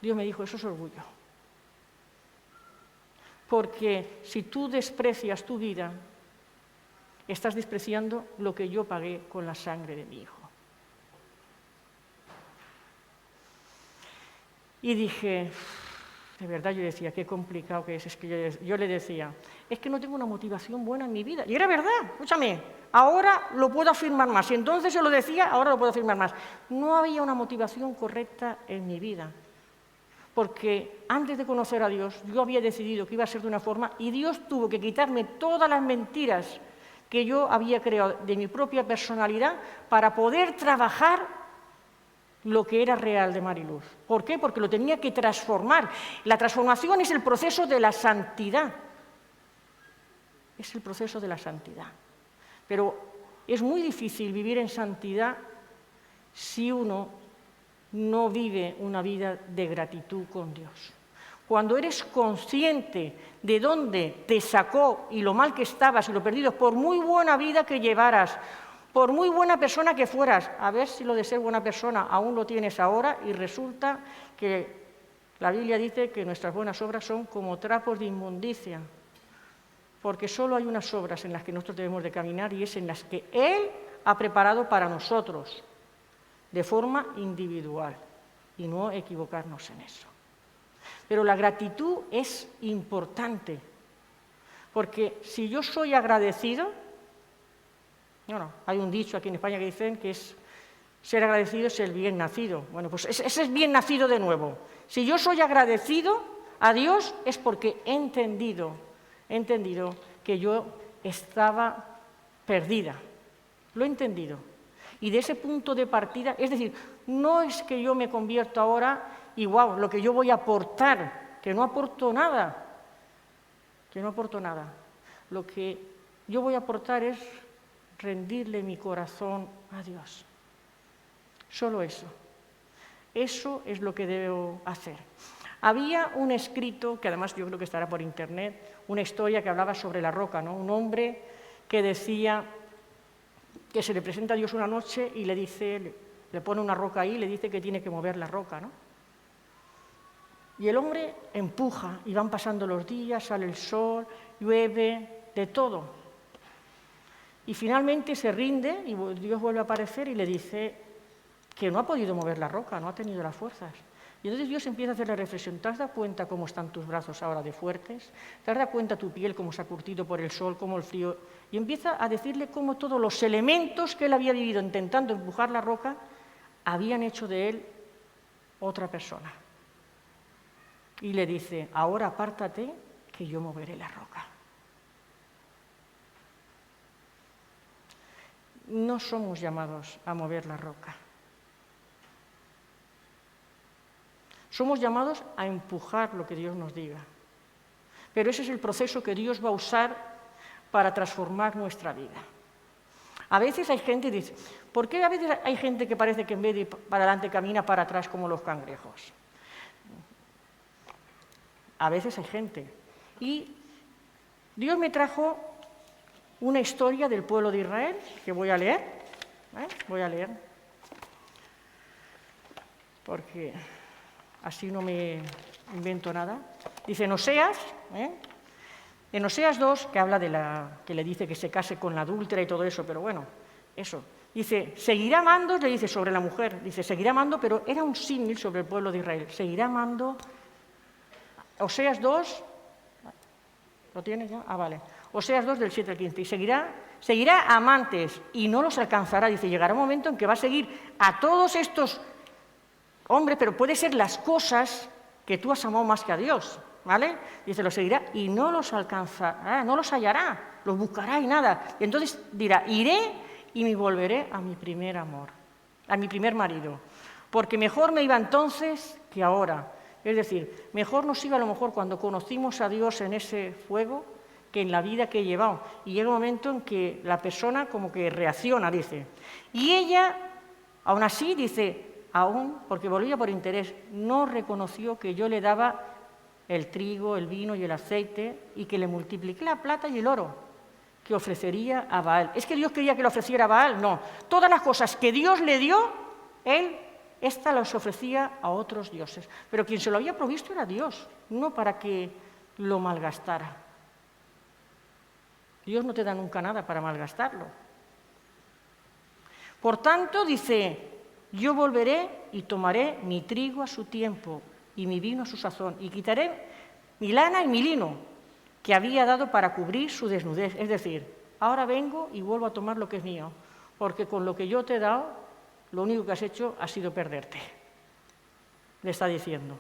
Dios me dijo, eso es orgullo. Porque si tú desprecias tu vida, estás despreciando lo que yo pagué con la sangre de mi Hijo. Y dije, de verdad yo decía, qué complicado que es que yo le decía, es que no tengo una motivación buena en mi vida. Y era verdad, escúchame, ahora lo puedo afirmar más. Si entonces yo lo decía, ahora lo puedo afirmar más. No había una motivación correcta en mi vida. Porque antes de conocer a Dios, yo había decidido que iba a ser de una forma y Dios tuvo que quitarme todas las mentiras que yo había creado de mi propia personalidad para poder trabajar lo que era real de Mariluz. ¿Por qué? Porque lo tenía que transformar. La transformación es el proceso de la santidad. Es el proceso de la santidad. Pero es muy difícil vivir en santidad si uno no vive una vida de gratitud con Dios. Cuando eres consciente de dónde te sacó y lo mal que estabas y lo perdido, por muy buena vida que llevaras, por muy buena persona que fueras, a ver si lo de ser buena persona aún lo tienes ahora y resulta que la Biblia dice que nuestras buenas obras son como trapos de inmundicia, porque solo hay unas obras en las que nosotros debemos de caminar y es en las que Él ha preparado para nosotros, de forma individual, y no equivocarnos en eso. Pero la gratitud es importante, porque si yo soy agradecido, hay un dicho aquí en España que dicen que es ser agradecido es el bien nacido. Bueno, pues ese es bien nacido de nuevo. Si yo soy agradecido a Dios es porque he entendido que yo estaba perdida. Lo he entendido. Y de ese punto de partida, es decir, no es que yo me convierto ahora y wow, lo que yo voy a aportar, que no aporto nada, Lo que yo voy a aportar es rendirle mi corazón a Dios. Solo eso. Eso es lo que debo hacer. Había un escrito, que además yo creo que estará por internet, una historia que hablaba sobre la roca, ¿no? Un hombre que decía que se le presenta a Dios una noche y le pone una roca ahí y le dice que tiene que mover la roca, ¿no? Y el hombre empuja y van pasando los días, sale el sol, llueve, de todo. Y finalmente se rinde y Dios vuelve a aparecer y le dice que no ha podido mover la roca, no ha tenido las fuerzas. Y entonces Dios empieza a hacer la reflexión: ¿te has dado cuenta cómo están tus brazos ahora de fuertes? ¿Te has dado cuenta tu piel cómo se ha curtido por el sol, cómo el frío? Y empieza a decirle cómo todos los elementos que él había vivido intentando empujar la roca habían hecho de él otra persona. Y le dice: ahora apártate, que yo moveré la roca. No somos llamados a mover la roca. Somos llamados a empujar lo que Dios nos diga. Pero ese es el proceso que Dios va a usar para transformar nuestra vida. A veces hay gente que dice: ¿por qué a veces hay gente que parece que en vez de ir para adelante camina para atrás como los cangrejos? A veces hay gente. Y Dios me trajo una historia del pueblo de Israel que voy a leer. Voy a leer. Porque así no me invento nada. Dice en Oseas 2, que habla que le dice que se case con la adúltera y todo eso, pero bueno, eso. Dice, seguirá amando, le dice sobre la mujer, dice, seguirá amando, pero era un símil sobre el pueblo de Israel. Seguirá amando. Oseas 2, ¿lo tienes ya? Vale. Oseas 2 del 7 al 15. Y seguirá amantes y no los alcanzará. Dice, llegará un momento en que va a seguir a todos estos hombres, pero puede ser las cosas que tú has amado más que a Dios, ¿vale? Dice, los seguirá y no los alcanzará, no los hallará, los buscará y nada. Y entonces dirá, iré y me volveré a mi primer amor, a mi primer marido, porque mejor me iba entonces que ahora. Es decir, mejor nos iba a lo mejor cuando conocimos a Dios en ese fuego que en la vida que he llevado. Y llega un momento en que la persona como que reacciona, dice. Y ella, aún así, dice, aún, porque volvía por interés, no reconoció que yo le daba el trigo, el vino y el aceite y que le multipliqué la plata y el oro que ofrecería a Baal. ¿Es que Dios quería que le ofreciera a Baal? No. Todas las cosas que Dios le dio, esta las ofrecía a otros dioses. Pero quien se lo había provisto era Dios, no para que lo malgastara. Dios no te da nunca nada para malgastarlo. Por tanto, dice, yo volveré y tomaré mi trigo a su tiempo y mi vino a su sazón, y quitaré mi lana y mi lino, que había dado para cubrir su desnudez. Es decir, ahora vengo y vuelvo a tomar lo que es mío, porque con lo que yo te he dado, lo único que has hecho ha sido perderte. Le está diciendo.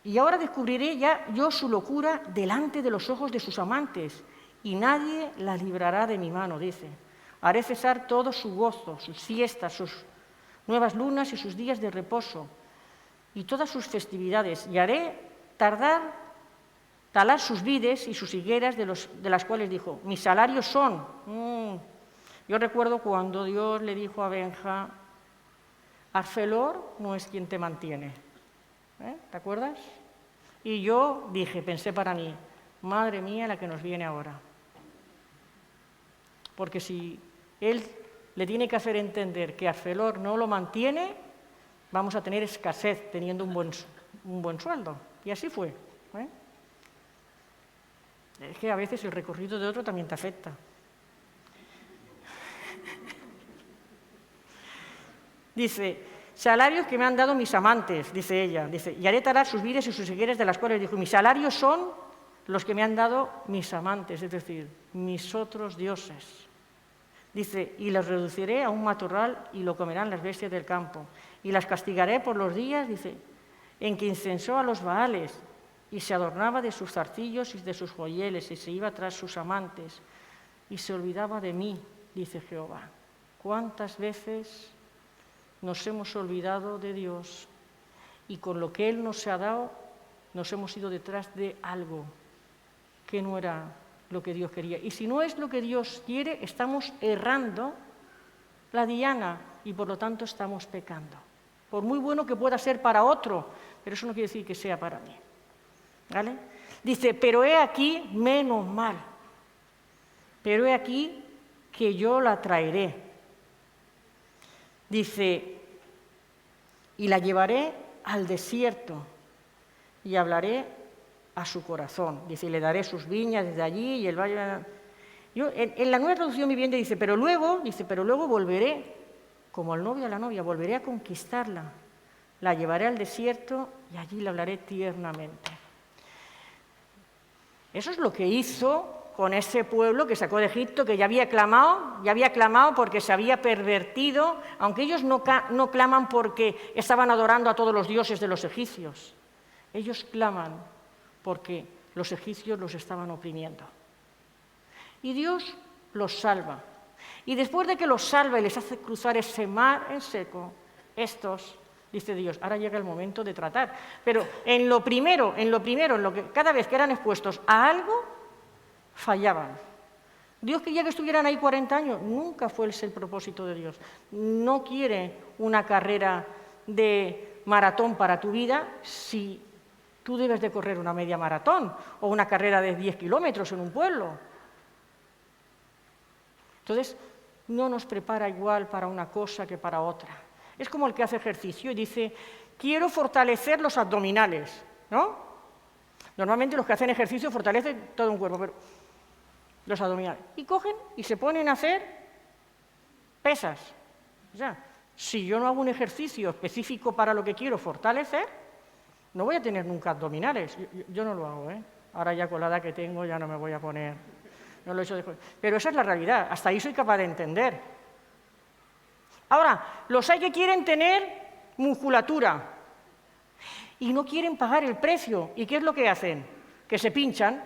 Y ahora descubriré ya yo su locura delante de los ojos de sus amantes, y nadie la librará de mi mano, dice. Haré cesar todo su gozo, sus fiestas, sus nuevas lunas y sus días de reposo, y todas sus festividades, y haré talar sus vides y sus higueras de las cuales dijo, mis salarios son. Yo recuerdo cuando Dios le dijo a Benja, Arcelor no es quien te mantiene. ¿Te acuerdas? Y yo pensé para mí, madre mía la que nos viene ahora. Porque si él le tiene que hacer entender que Arcelor no lo mantiene, vamos a tener escasez teniendo un buen sueldo. Y así fue. Es que a veces el recorrido de otro también te afecta. Dice, salarios que me han dado mis amantes, dice ella, dice, y haré talar sus vides y sus higueras de las cuales dijo, mis salarios son los que me han dado mis amantes, es decir, mis otros dioses. Dice, y los reduciré a un matorral y lo comerán las bestias del campo. Y las castigaré por los días, dice, en que incensó a los Baales y se adornaba de sus zarcillos y de sus joyeles y se iba tras sus amantes y se olvidaba de mí, dice Jehová. ¿Cuántas veces nos hemos olvidado de Dios y con lo que Él nos ha dado nos hemos ido detrás de algo que no era lo que Dios quería? Y si no es lo que Dios quiere, estamos errando la diana y por lo tanto estamos pecando. Por muy bueno que pueda ser para otro, pero eso no quiere decir que sea para mí. ¿Vale? Dice, pero he aquí, menos mal, pero he aquí que yo la traeré. Dice, y la llevaré al desierto y hablaré a su corazón. Dice, le daré sus viñas desde allí y el valle... En la Nueva Traducción Viviente dice, pero luego volveré, como el novio a la novia, volveré a conquistarla, la llevaré al desierto y allí le hablaré tiernamente. Eso es lo que hizo con ese pueblo que sacó de Egipto, que ya había clamado porque se había pervertido, aunque ellos no claman porque estaban adorando a todos los dioses de los egipcios. Ellos claman porque los egipcios los estaban oprimiendo. Y Dios los salva. Y después de que los salva y les hace cruzar ese mar en seco, estos, dice Dios, ahora llega el momento de tratar. Pero en lo primero, cada vez que eran expuestos a algo, fallaban. Dios quería que estuvieran ahí 40 años, nunca fue ese el propósito de Dios. No quiere una carrera de maratón para tu vida si tú debes de correr una media maratón o una carrera de 10 kilómetros en un pueblo. Entonces, no nos prepara igual para una cosa que para otra. Es como el que hace ejercicio y dice, quiero fortalecer los abdominales, ¿no? Normalmente los que hacen ejercicio fortalecen todo un cuerpo, pero los abdominales. Y cogen y se ponen a hacer pesas. O sea, si yo no hago un ejercicio específico para lo que quiero fortalecer, no voy a tener nunca abdominales. Yo no lo hago, ¿eh? Ahora ya con la edad que tengo ya no me voy a poner... No lo he hecho pero esa es la realidad. Hasta ahí soy capaz de entender. Ahora, los hay que quieren tener musculatura y no quieren pagar el precio. ¿Y qué es lo que hacen? Que se pinchan,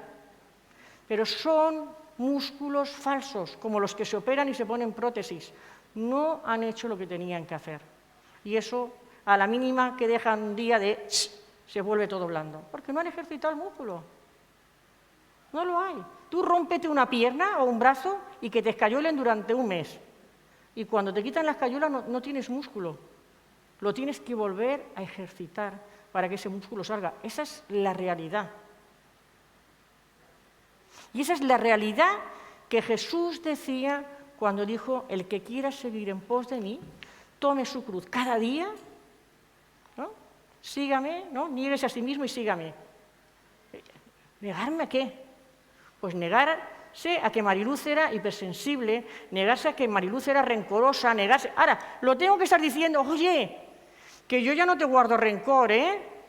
pero son músculos falsos, como los que se operan y se ponen prótesis. No han hecho lo que tenían que hacer. Y eso, a la mínima que dejan un día se vuelve todo blando, porque no han ejercitado el músculo. No lo hay. Tú rómpete una pierna o un brazo y que te escayolen durante un mes. Y cuando te quitan la escayola no tienes músculo. Lo tienes que volver a ejercitar para que ese músculo salga. Esa es la realidad. Y esa es la realidad que Jesús decía cuando dijo, el que quiera seguir en pos de mí, tome su cruz cada día, ¿no? Sígame, ¿no? Niéguese a sí mismo y sígame. ¿Negarme a qué? Pues negarse a que Mariluz era hipersensible, negarse a que Mariluz era rencorosa, negarse... Ahora, lo tengo que estar diciendo, oye, que yo ya no te guardo rencor,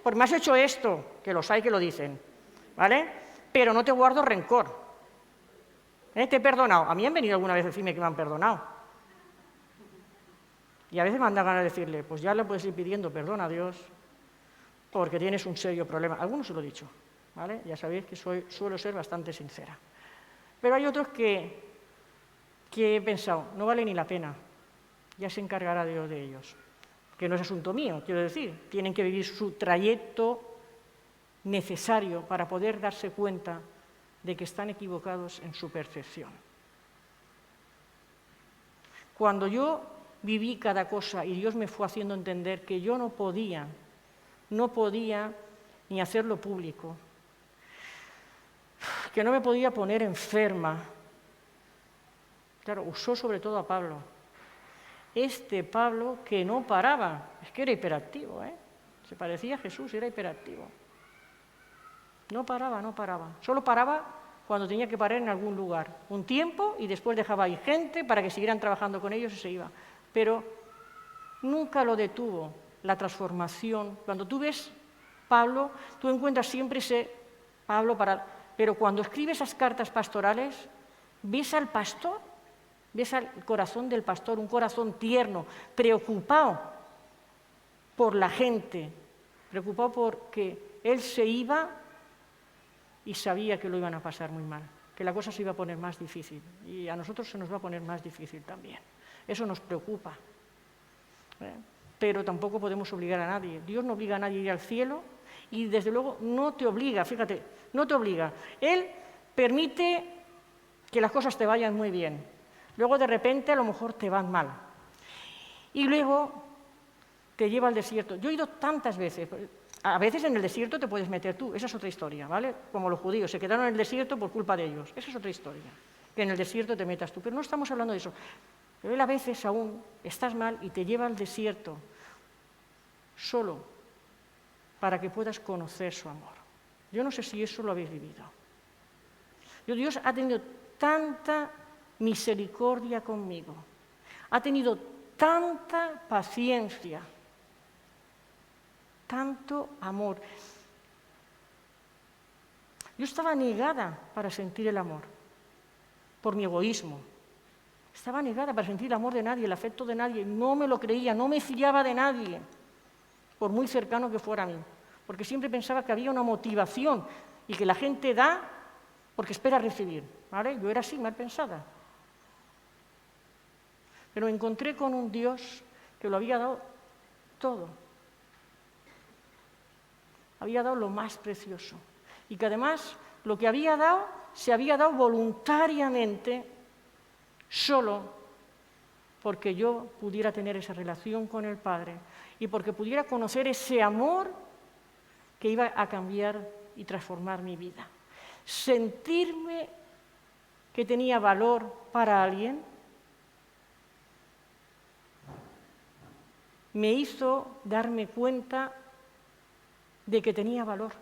porque me has hecho esto, que los hay que lo dicen, ¿vale? Pero no te guardo rencor. Te he perdonado. A mí han venido alguna vez a decirme que me han perdonado. Y a veces me han dado ganas de decirle, pues ya le puedes ir pidiendo perdón a Dios porque tienes un serio problema. Algunos se lo he dicho, ¿vale? Ya sabéis que suelo ser bastante sincera. Pero hay otros que he pensado, no vale ni la pena, ya se encargará Dios de ellos. Que no es asunto mío, quiero decir, tienen que vivir su trayecto necesario para poder darse cuenta de que están equivocados en su percepción. Cuando yo viví cada cosa y Dios me fue haciendo entender que yo no podía ni hacerlo público, que no me podía poner enferma. Claro, usó sobre todo a Pablo. Este Pablo que no paraba, es que era hiperactivo, se parecía a Jesús, era hiperactivo. No paraba. Solo paraba cuando tenía que parar en algún lugar, un tiempo, y después dejaba ahí gente para que siguieran trabajando con ellos y se iba. Pero nunca lo detuvo la transformación. Cuando tú ves Pablo, tú encuentras siempre ese Pablo para... Pero cuando escribe esas cartas pastorales, ves al pastor, ves al corazón del pastor, un corazón tierno, preocupado por la gente, preocupado porque él se iba y sabía que lo iban a pasar muy mal, que la cosa se iba a poner más difícil. Y a nosotros se nos va a poner más difícil también. Eso nos preocupa. Pero tampoco podemos obligar a nadie. Dios no obliga a nadie a ir al cielo y desde luego no te obliga, fíjate, no te obliga. Él permite que las cosas te vayan muy bien. Luego de repente a lo mejor te van mal. Y luego te lleva al desierto. Yo he ido tantas veces. A veces en el desierto te puedes meter tú, esa es otra historia, ¿vale? Como los judíos, se quedaron en el desierto por culpa de ellos. Esa es otra historia, que en el desierto te metas tú. Pero no estamos hablando de eso. Pero él a veces aún estás mal y te lleva al desierto solo para que puedas conocer su amor. Yo no sé si eso lo habéis vivido. Dios ha tenido tanta misericordia conmigo, ha tenido tanta paciencia, tanto amor. Yo estaba negada para sentir el amor, por mi egoísmo. Estaba negada para sentir el amor de nadie, el afecto de nadie. No me lo creía, no me fiaba de nadie, por muy cercano que fuera a mí. Porque siempre pensaba que había una motivación y que la gente da porque espera recibir, ¿vale? Yo era así, mal pensada. Pero me encontré con un Dios que lo había dado todo. Había dado lo más precioso. Y que además lo que había dado, se había dado voluntariamente, solo porque yo pudiera tener esa relación con el Padre y porque pudiera conocer ese amor que iba a cambiar y transformar mi vida. Sentirme que tenía valor para alguien me hizo darme cuenta de que tenía valor,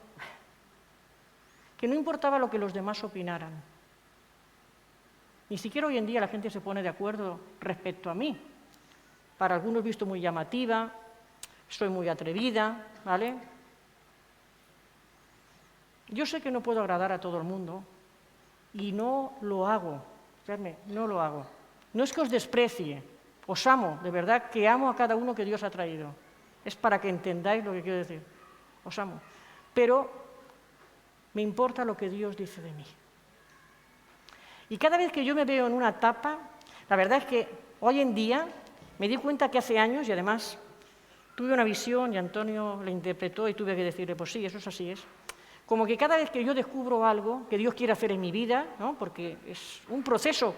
que no importaba lo que los demás opinaran. Ni siquiera hoy en día la gente se pone de acuerdo respecto a mí. Para algunos he visto muy llamativa, soy muy atrevida, ¿vale? Yo sé que no puedo agradar a todo el mundo y no lo hago, no lo hago. No es que os desprecie, os amo, de verdad que amo a cada uno que Dios ha traído. Es para que entendáis lo que quiero decir. Os amo. Pero me importa lo que Dios dice de mí. Y cada vez que yo me veo en una etapa, la verdad es que hoy en día me di cuenta que hace años, y además tuve una visión y Antonio la interpretó y tuve que decirle, pues sí, eso es así es. Como que cada vez que yo descubro algo que Dios quiere hacer en mi vida, ¿no? Porque es un proceso,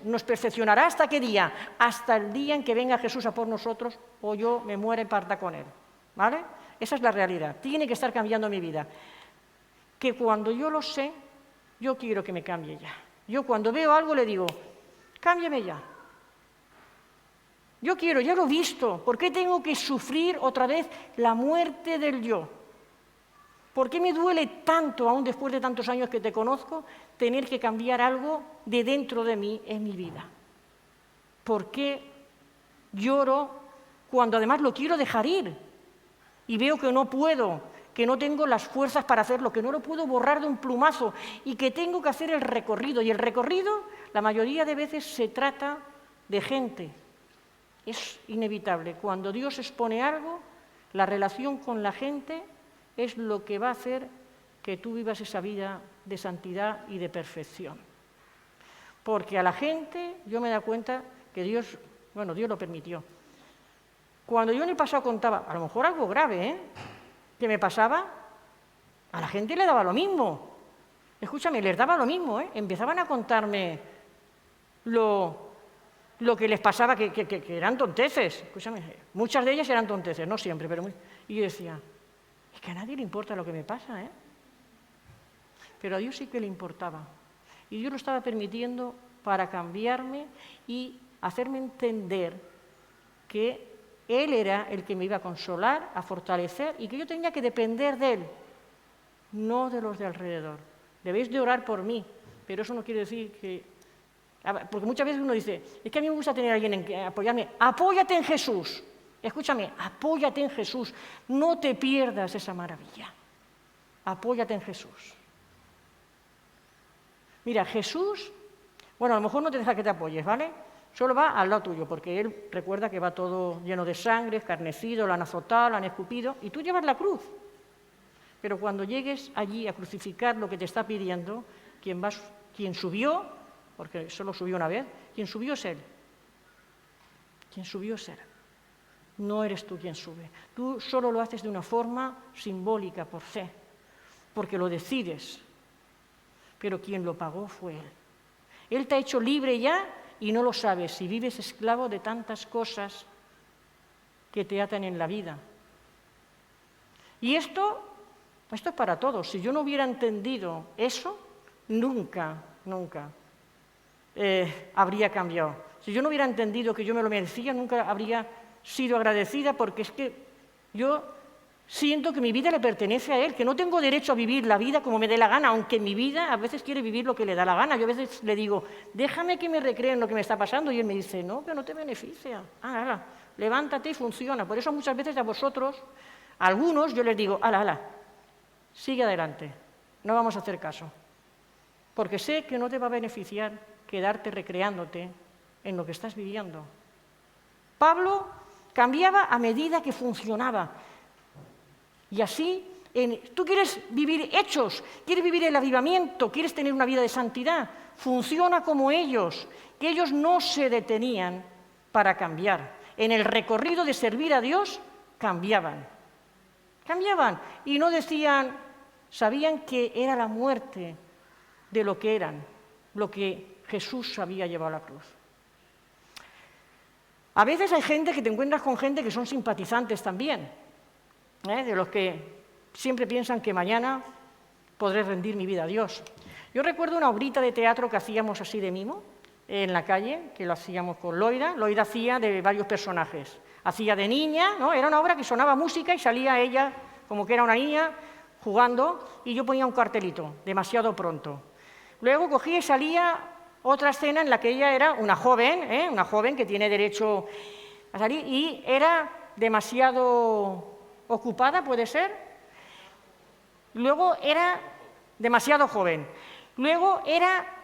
nos perfeccionará ¿hasta qué día? Hasta el día en que venga Jesús a por nosotros o yo me muera y parta con Él, ¿vale? Esa es la realidad, tiene que estar cambiando mi vida. Que cuando yo lo sé, yo quiero que me cambie ya. Yo cuando veo algo le digo, cámbiame ya. Yo quiero, ya lo he visto, ¿por qué tengo que sufrir otra vez la muerte del yo? ¿Por qué me duele tanto, aún después de tantos años que te conozco, tener que cambiar algo de dentro de mí en mi vida? ¿Por qué lloro cuando además lo quiero dejar ir? Y veo que no puedo, que no tengo las fuerzas para hacerlo, que no lo puedo borrar de un plumazo y que tengo que hacer el recorrido. Y el recorrido, la mayoría de veces, se trata de gente. Es inevitable. Cuando Dios expone algo, la relación con la gente es lo que va a hacer que tú vivas esa vida de santidad y de perfección. Porque a la gente, yo me he dado cuenta que Dios lo permitió. Cuando yo en el pasado contaba, a lo mejor algo grave, que me pasaba, a la gente le daba lo mismo. Escúchame, les daba lo mismo, Empezaban a contarme lo que les pasaba, que eran tonteces. Escúchame, muchas de ellas eran tonteces, no siempre, pero muy... Y yo decía, es que a nadie le importa lo que me pasa, Pero a Dios sí que le importaba. Y Dios lo estaba permitiendo para cambiarme y hacerme entender que Él era el que me iba a consolar, a fortalecer y que yo tenía que depender de Él, no de los de alrededor. Debéis de orar por mí, pero eso no quiere decir que... Porque muchas veces uno dice, es que a mí me gusta tener a alguien en que apoyarme. Apóyate en Jesús. Escúchame, apóyate en Jesús. No te pierdas esa maravilla. Apóyate en Jesús. Mira, Jesús, a lo mejor no te deja que te apoyes, ¿vale? Solo va al lado tuyo, porque Él recuerda que va todo lleno de sangre, escarnecido, lo han azotado, lo han escupido, y tú llevas la cruz. Pero cuando llegues allí a crucificar lo que te está pidiendo, quien subió, porque solo subió una vez, quien subió es Él. Quien subió es Él. No eres tú quien sube. Tú solo lo haces de una forma simbólica, por fe, porque lo decides. Pero quien lo pagó fue Él. Él te ha hecho libre ya y no lo sabes si vives esclavo de tantas cosas que te atan en la vida. Y esto es para todos. Si yo no hubiera entendido eso, nunca habría cambiado. Si yo no hubiera entendido que yo me lo merecía, nunca habría sido agradecida, porque es que yo siento que mi vida le pertenece a Él, que no tengo derecho a vivir la vida como me dé la gana, aunque mi vida a veces quiere vivir lo que le da la gana. Yo a veces le digo, déjame que me recree en lo que me está pasando, y Él me dice, no, que no te beneficia. Ala, levántate y funciona. Por eso muchas veces a vosotros, a algunos, yo les digo, ala, sigue adelante, no vamos a hacer caso, porque sé que no te va a beneficiar quedarte recreándote en lo que estás viviendo. Pablo cambiaba a medida que funcionaba. Y así, tú quieres vivir hechos, quieres vivir el avivamiento, quieres tener una vida de santidad, funciona como ellos, que ellos no se detenían para cambiar. En el recorrido de servir a Dios, cambiaban. Y no decían, sabían que era la muerte de lo que eran, lo que Jesús había llevado a la cruz. A veces hay gente que te encuentras con gente que son simpatizantes también, de los que siempre piensan que mañana podré rendir mi vida a Dios. Yo recuerdo una obrita de teatro que hacíamos así de mimo, en la calle, que lo hacíamos con Loida. Loida hacía de varios personajes. Hacía de niña, ¿no? Era una obra que sonaba música y salía ella como que era una niña jugando, y yo ponía un cartelito, demasiado pronto. Luego cogía y salía otra escena en la que ella era una joven que tiene derecho a salir, y era demasiado ocupada, puede ser. Luego era demasiado joven. Luego era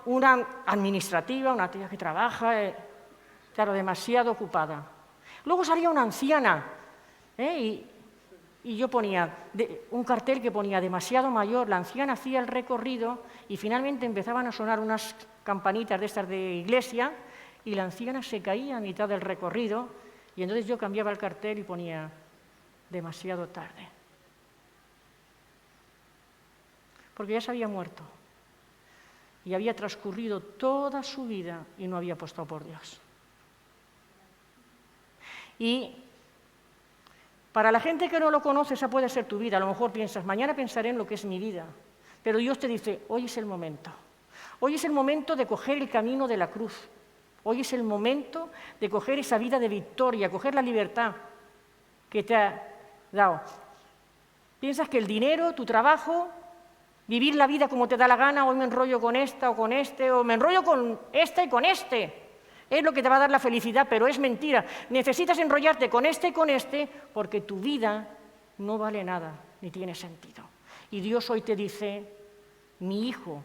una administrativa, una tía que trabaja, claro, demasiado ocupada. Luego salía una anciana, y yo ponía un cartel que ponía demasiado mayor. La anciana hacía el recorrido y finalmente empezaban a sonar unas campanitas de estas de iglesia y la anciana se caía a mitad del recorrido, y entonces yo cambiaba el cartel y ponía demasiado tarde. Porque ya se había muerto y había transcurrido toda su vida y no había apostado por Dios. Y para la gente que no lo conoce, esa puede ser tu vida. A lo mejor piensas, mañana pensaré en lo que es mi vida. Pero Dios te dice, hoy es el momento. Hoy es el momento de coger el camino de la cruz. Hoy es el momento de coger esa vida de victoria, coger la libertad que te ha dado. Piensas que el dinero, tu trabajo, vivir la vida como te da la gana, hoy me enrollo con esta o con este, o me enrollo con esta y con este, es lo que te va a dar la felicidad, pero es mentira. Necesitas enrollarte con este y con este, porque tu vida no vale nada, ni tiene sentido. Y Dios hoy te dice, mi hijo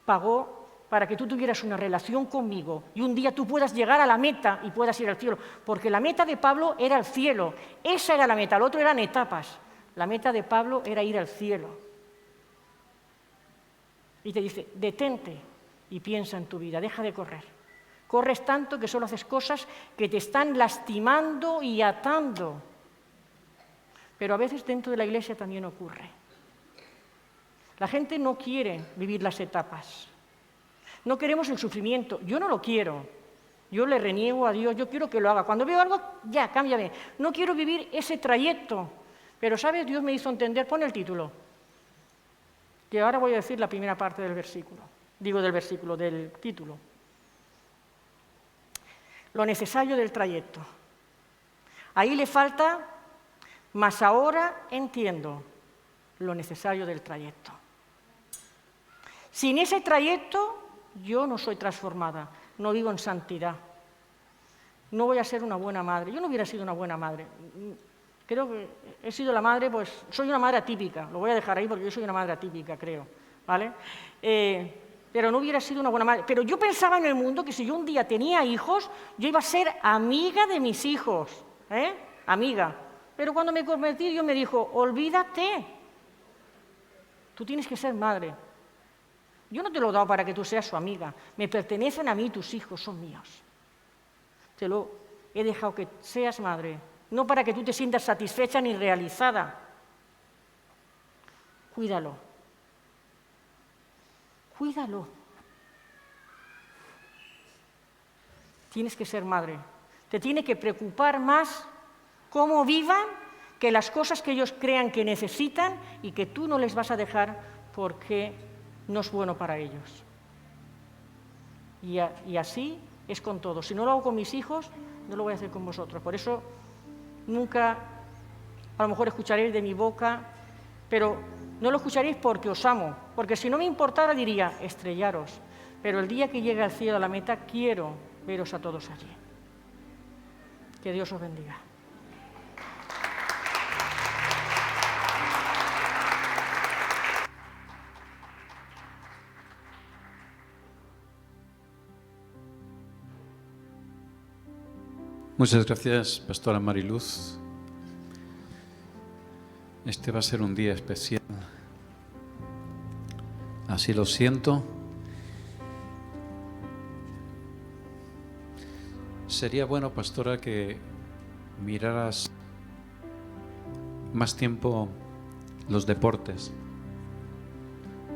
pagó para que tú tuvieras una relación conmigo y un día tú puedas llegar a la meta y puedas ir al cielo, porque la meta de Pablo era el cielo, esa era la meta, lo otro eran etapas. La meta de Pablo era ir al cielo. Y te dice, detente y piensa en tu vida, deja de correr. Corres tanto que solo haces cosas que te están lastimando y atando. Pero a veces dentro de la iglesia también ocurre. La gente no quiere vivir las etapas. No queremos el sufrimiento. Yo no lo quiero. Yo le reniego a Dios, yo quiero que lo haga. Cuando veo algo, ya, cámbiame. No quiero vivir ese trayecto. Pero, ¿sabes? Dios me hizo entender, pon el título, que ahora voy a decir la primera parte del versículo. Del título. Lo necesario del trayecto. Ahí le falta, mas ahora entiendo lo necesario del trayecto. Sin ese trayecto, yo no soy transformada, no vivo en santidad. No voy a ser una buena madre. Yo no hubiera sido una buena madre. Creo que he sido la madre, pues soy una madre atípica. Lo voy a dejar ahí porque yo soy una madre atípica, creo. ¿Vale? Pero no hubiera sido una buena madre. Pero yo pensaba en el mundo que si yo un día tenía hijos, yo iba a ser amiga de mis hijos. Amiga. Pero cuando me convertí, Dios me dijo, olvídate. Tú tienes que ser madre. Yo no te lo he dado para que tú seas su amiga. Me pertenecen a mí, tus hijos son míos. Te lo he dejado que seas madre. No para que tú te sientas satisfecha ni realizada. Cuídalo. Cuídalo. Tienes que ser madre. Te tiene que preocupar más cómo vivan que las cosas que ellos crean que necesitan y que tú no les vas a dejar porque no es bueno para ellos. Y así es con todo. Si no lo hago con mis hijos, no lo voy a hacer con vosotros. Por eso nunca a lo mejor escucharéis de mi boca, pero no lo escucharéis porque os amo, porque si no me importara diría, estrellaros, pero el día que llegue al cielo a la meta, quiero veros a todos allí. Que Dios os bendiga. Muchas gracias, Pastora Mariluz. Este va a ser un día especial. Así lo siento. Sería bueno, Pastora, que miraras más tiempo los deportes.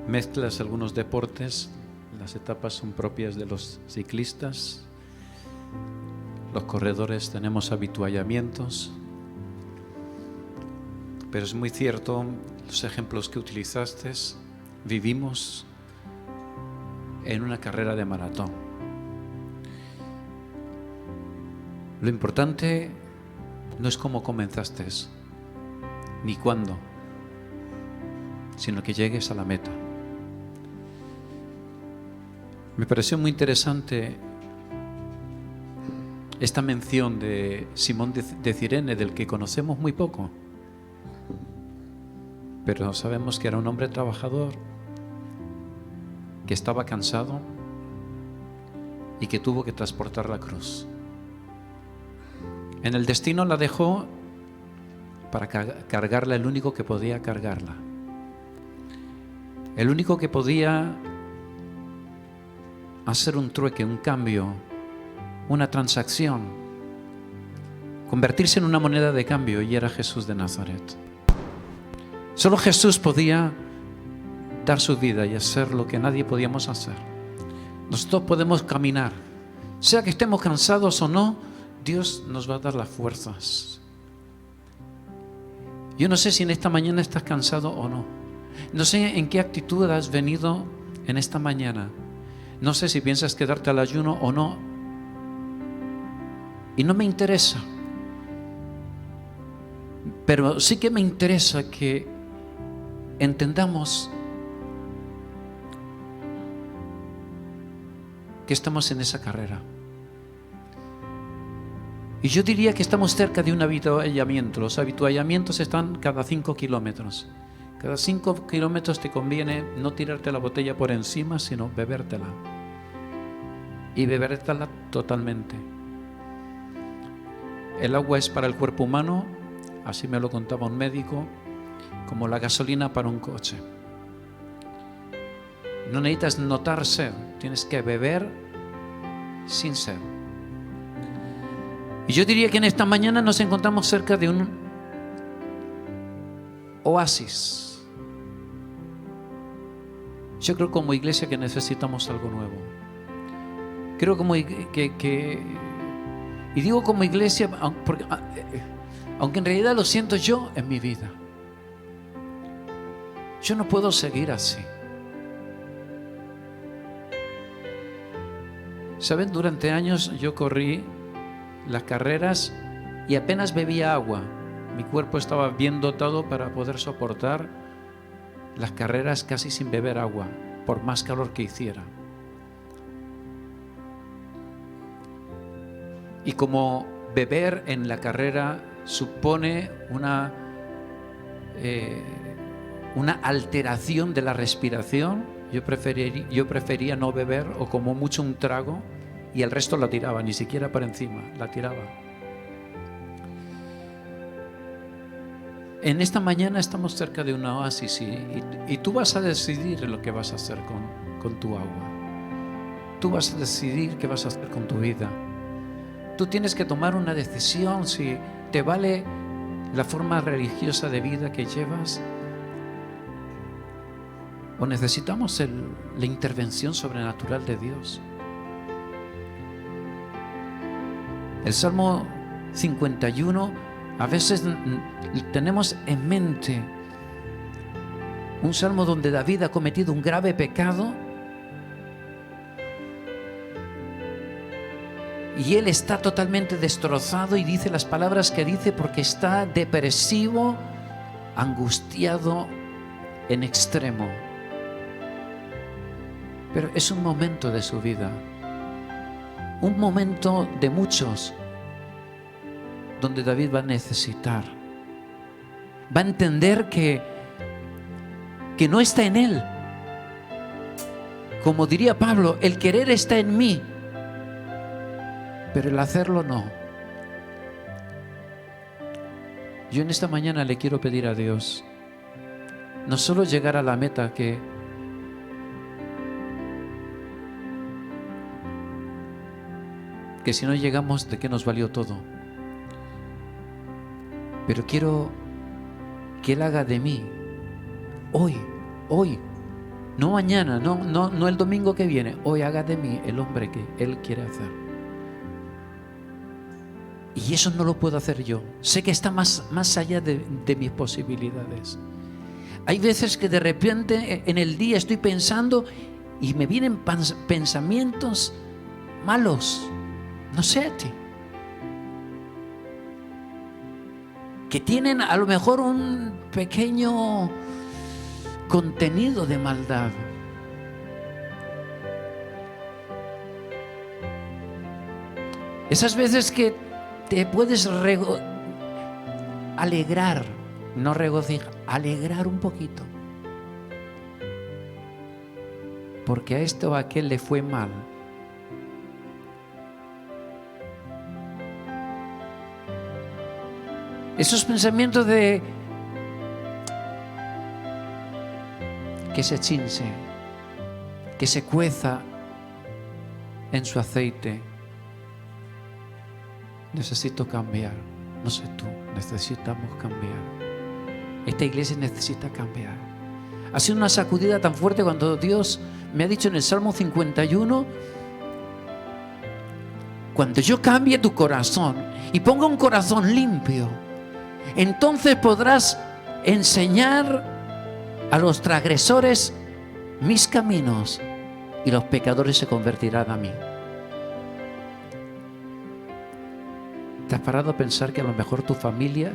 Mezclas algunos deportes. Las etapas son propias de los ciclistas. Los corredores tenemos habituallamientos, pero es muy cierto los ejemplos que utilizaste. Vivimos en una carrera de maratón. Lo importante no es cómo comenzaste, ni cuándo, sino que llegues a la meta. Me pareció muy interesante esta mención de Simón de Cirene, del que conocemos muy poco, pero sabemos que era un hombre trabajador, que estaba cansado y que tuvo que transportar la cruz. En el destino la dejó para cargarla el único que podía cargarla, el único que podía hacer un trueque, un cambio, una transacción, convertirse en una moneda de cambio, y era Jesús de Nazaret. Solo Jesús podía dar su vida y hacer lo que nadie podíamos hacer. Nosotros podemos caminar, sea que estemos cansados o no, Dios nos va a dar las fuerzas. Yo no sé si en esta mañana estás cansado o no. No sé en qué actitud has venido en esta mañana. No sé si piensas quedarte al ayuno o no. Y no me interesa, pero sí que me interesa que entendamos que estamos en esa carrera. Y yo diría que estamos cerca de un habituallamiento. Los habituallamientos están cada 5 kilómetros. Cada 5 kilómetros te conviene no tirarte la botella por encima, sino bebértela. Y bebértela totalmente. El agua es para el cuerpo humano, así me lo contaba un médico, como la gasolina para un coche. No necesitas notar sed, tienes que beber sin sed. Y yo diría que en esta mañana nos encontramos cerca de un oasis. Yo creo como iglesia que necesitamos algo nuevo. Creo como y digo como iglesia, porque, aunque en realidad lo siento yo en mi vida. Yo no puedo seguir así. ¿Saben? Durante años yo corrí las carreras y apenas bebía agua. Mi cuerpo estaba bien dotado para poder soportar las carreras casi sin beber agua, por más calor que hiciera. Y como beber en la carrera supone una alteración de la respiración, yo prefería no beber, o como mucho un trago, y el resto la tiraba, ni siquiera para encima, la tiraba. En esta mañana estamos cerca de un oasis y tú vas a decidir lo que vas a hacer con tu agua. Tú vas a decidir qué vas a hacer con tu vida. Tú tienes que tomar una decisión si te vale la forma religiosa de vida que llevas o necesitamos la intervención sobrenatural de Dios. El Salmo 51, a veces tenemos en mente un salmo donde David ha cometido un grave pecado y él está totalmente destrozado y dice las palabras que dice porque está depresivo, angustiado en extremo. Pero es un momento de su vida, un momento de muchos, donde David va a necesitar, va a entender que no está en él. Como diría Pablo, el querer está en mí, pero el hacerlo no. Yo en esta mañana le quiero pedir a Dios, no solo llegar a la meta que si no llegamos, ¿de qué nos valió todo? Pero quiero que Él haga de mí, hoy, no mañana, no el domingo que viene, hoy haga de mí el hombre que Él quiere hacer. Y eso no lo puedo hacer yo. Sé que está más allá de mis posibilidades. Hay veces que de repente en el día estoy pensando y me vienen pensamientos malos, no sé a ti, que tienen a lo mejor un pequeño contenido de maldad. Esas veces que te puedes alegrar, no regocijar, alegrar un poquito, porque a esto o a aquel le fue mal. Esos pensamientos de que se chinche, que se cueza en su aceite. Necesito cambiar. No sé tú, necesitamos cambiar. Esta iglesia necesita cambiar. Ha sido una sacudida tan fuerte cuando Dios me ha dicho en el Salmo 51, cuando yo cambie tu corazón y ponga un corazón limpio, entonces podrás enseñar a los transgresores mis caminos y los pecadores se convertirán a mí. ¿Te has parado a pensar que a lo mejor tu familia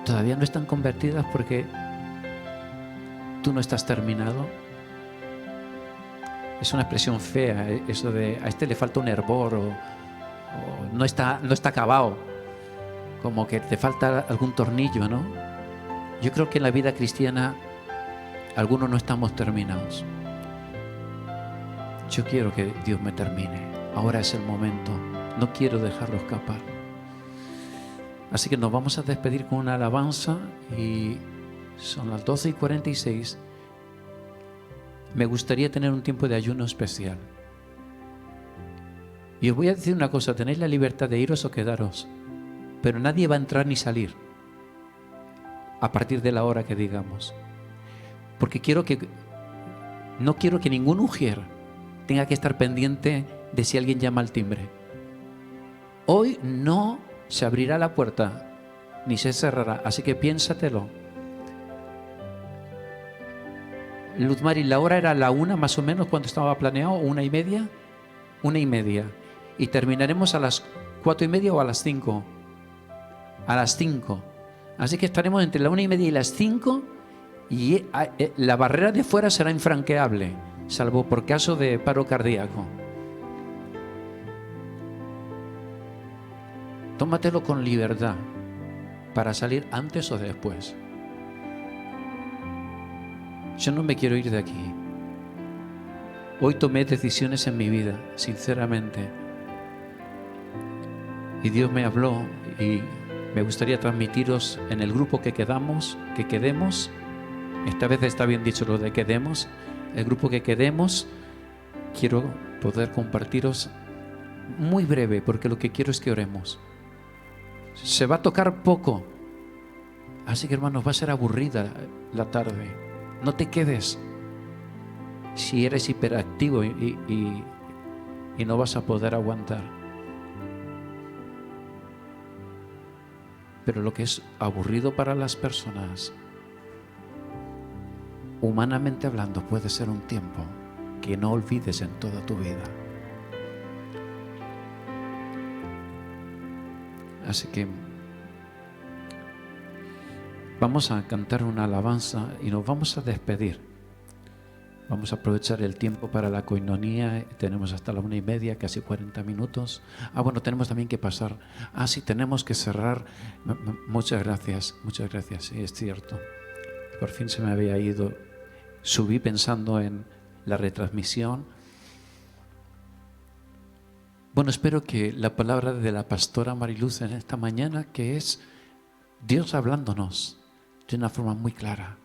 todavía no están convertidas porque tú no estás terminado? Es una expresión fea, eso de a este le falta un hervor o no está acabado. Como que te falta algún tornillo, ¿no? Yo creo que en la vida cristiana algunos no estamos terminados. Yo quiero que Dios me termine. Ahora es el momento. No quiero dejarlo escapar. Así que nos vamos a despedir con una alabanza y son las 12:46. Me gustaría tener un tiempo de ayuno especial. Y os voy a decir una cosa, tenéis la libertad de iros o quedaros, pero nadie va a entrar ni salir a partir de la hora que digamos. Porque no quiero que ningún ujier tenga que estar pendiente de si alguien llama al timbre. Hoy no se abrirá la puerta ni se cerrará, así que piénsatelo. Luzmari, la hora era la 1 más o menos cuando estaba planeado, 1:30. 1:30. Y terminaremos a las 4:30 o a las 5. A las 5. Así que estaremos entre la 1:30 y las 5 y la barrera de fuera será infranqueable, salvo por caso de paro cardíaco. Tómatelo con libertad para salir antes o después. Yo no me quiero ir de aquí. Hoy tomé decisiones en mi vida, sinceramente. Y Dios me habló y me gustaría transmitiros en el grupo que quedemos. Esta vez está bien dicho lo de quedemos. El grupo que quedemos, quiero poder compartiros muy breve, porque lo que quiero es que oremos. Se va a tocar poco, así que hermanos, va a ser aburrida la tarde. No te quedes si eres hiperactivo y no vas a poder aguantar. Pero lo que es aburrido para las personas, humanamente hablando, puede ser un tiempo que no olvides en toda tu vida. Así que vamos a cantar una alabanza y nos vamos a despedir. Vamos a aprovechar el tiempo para la coinonía. Tenemos hasta la 1:30, casi 40 minutos. Bueno, tenemos también que pasar. Sí, tenemos que cerrar. Muchas gracias, sí, es cierto. Por fin se me había ido. Subí pensando en la retransmisión. Bueno, espero que la palabra de la pastora Mariluz en esta mañana, que es Dios hablándonos de una forma muy clara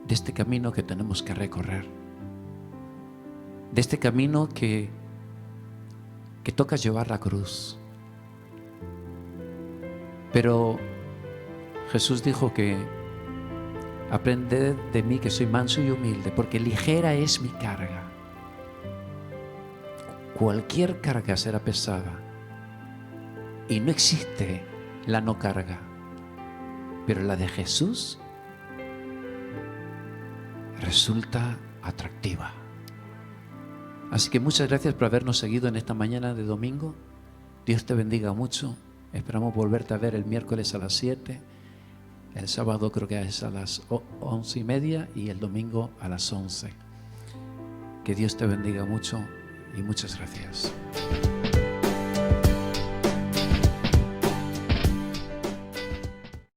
de este camino que tenemos que recorrer, de este camino que toca llevar la cruz. Pero Jesús dijo que aprended de mí que soy manso y humilde, porque ligera es mi carga. Cualquier carga será pesada y no existe la no carga, pero la de Jesús resulta atractiva. Así que muchas gracias por habernos seguido en esta mañana de domingo. Dios te bendiga mucho. Esperamos volverte a ver el miércoles a las 7, el sábado creo que es a las 11:30 y el domingo a las 11. Que Dios te bendiga mucho y muchas gracias.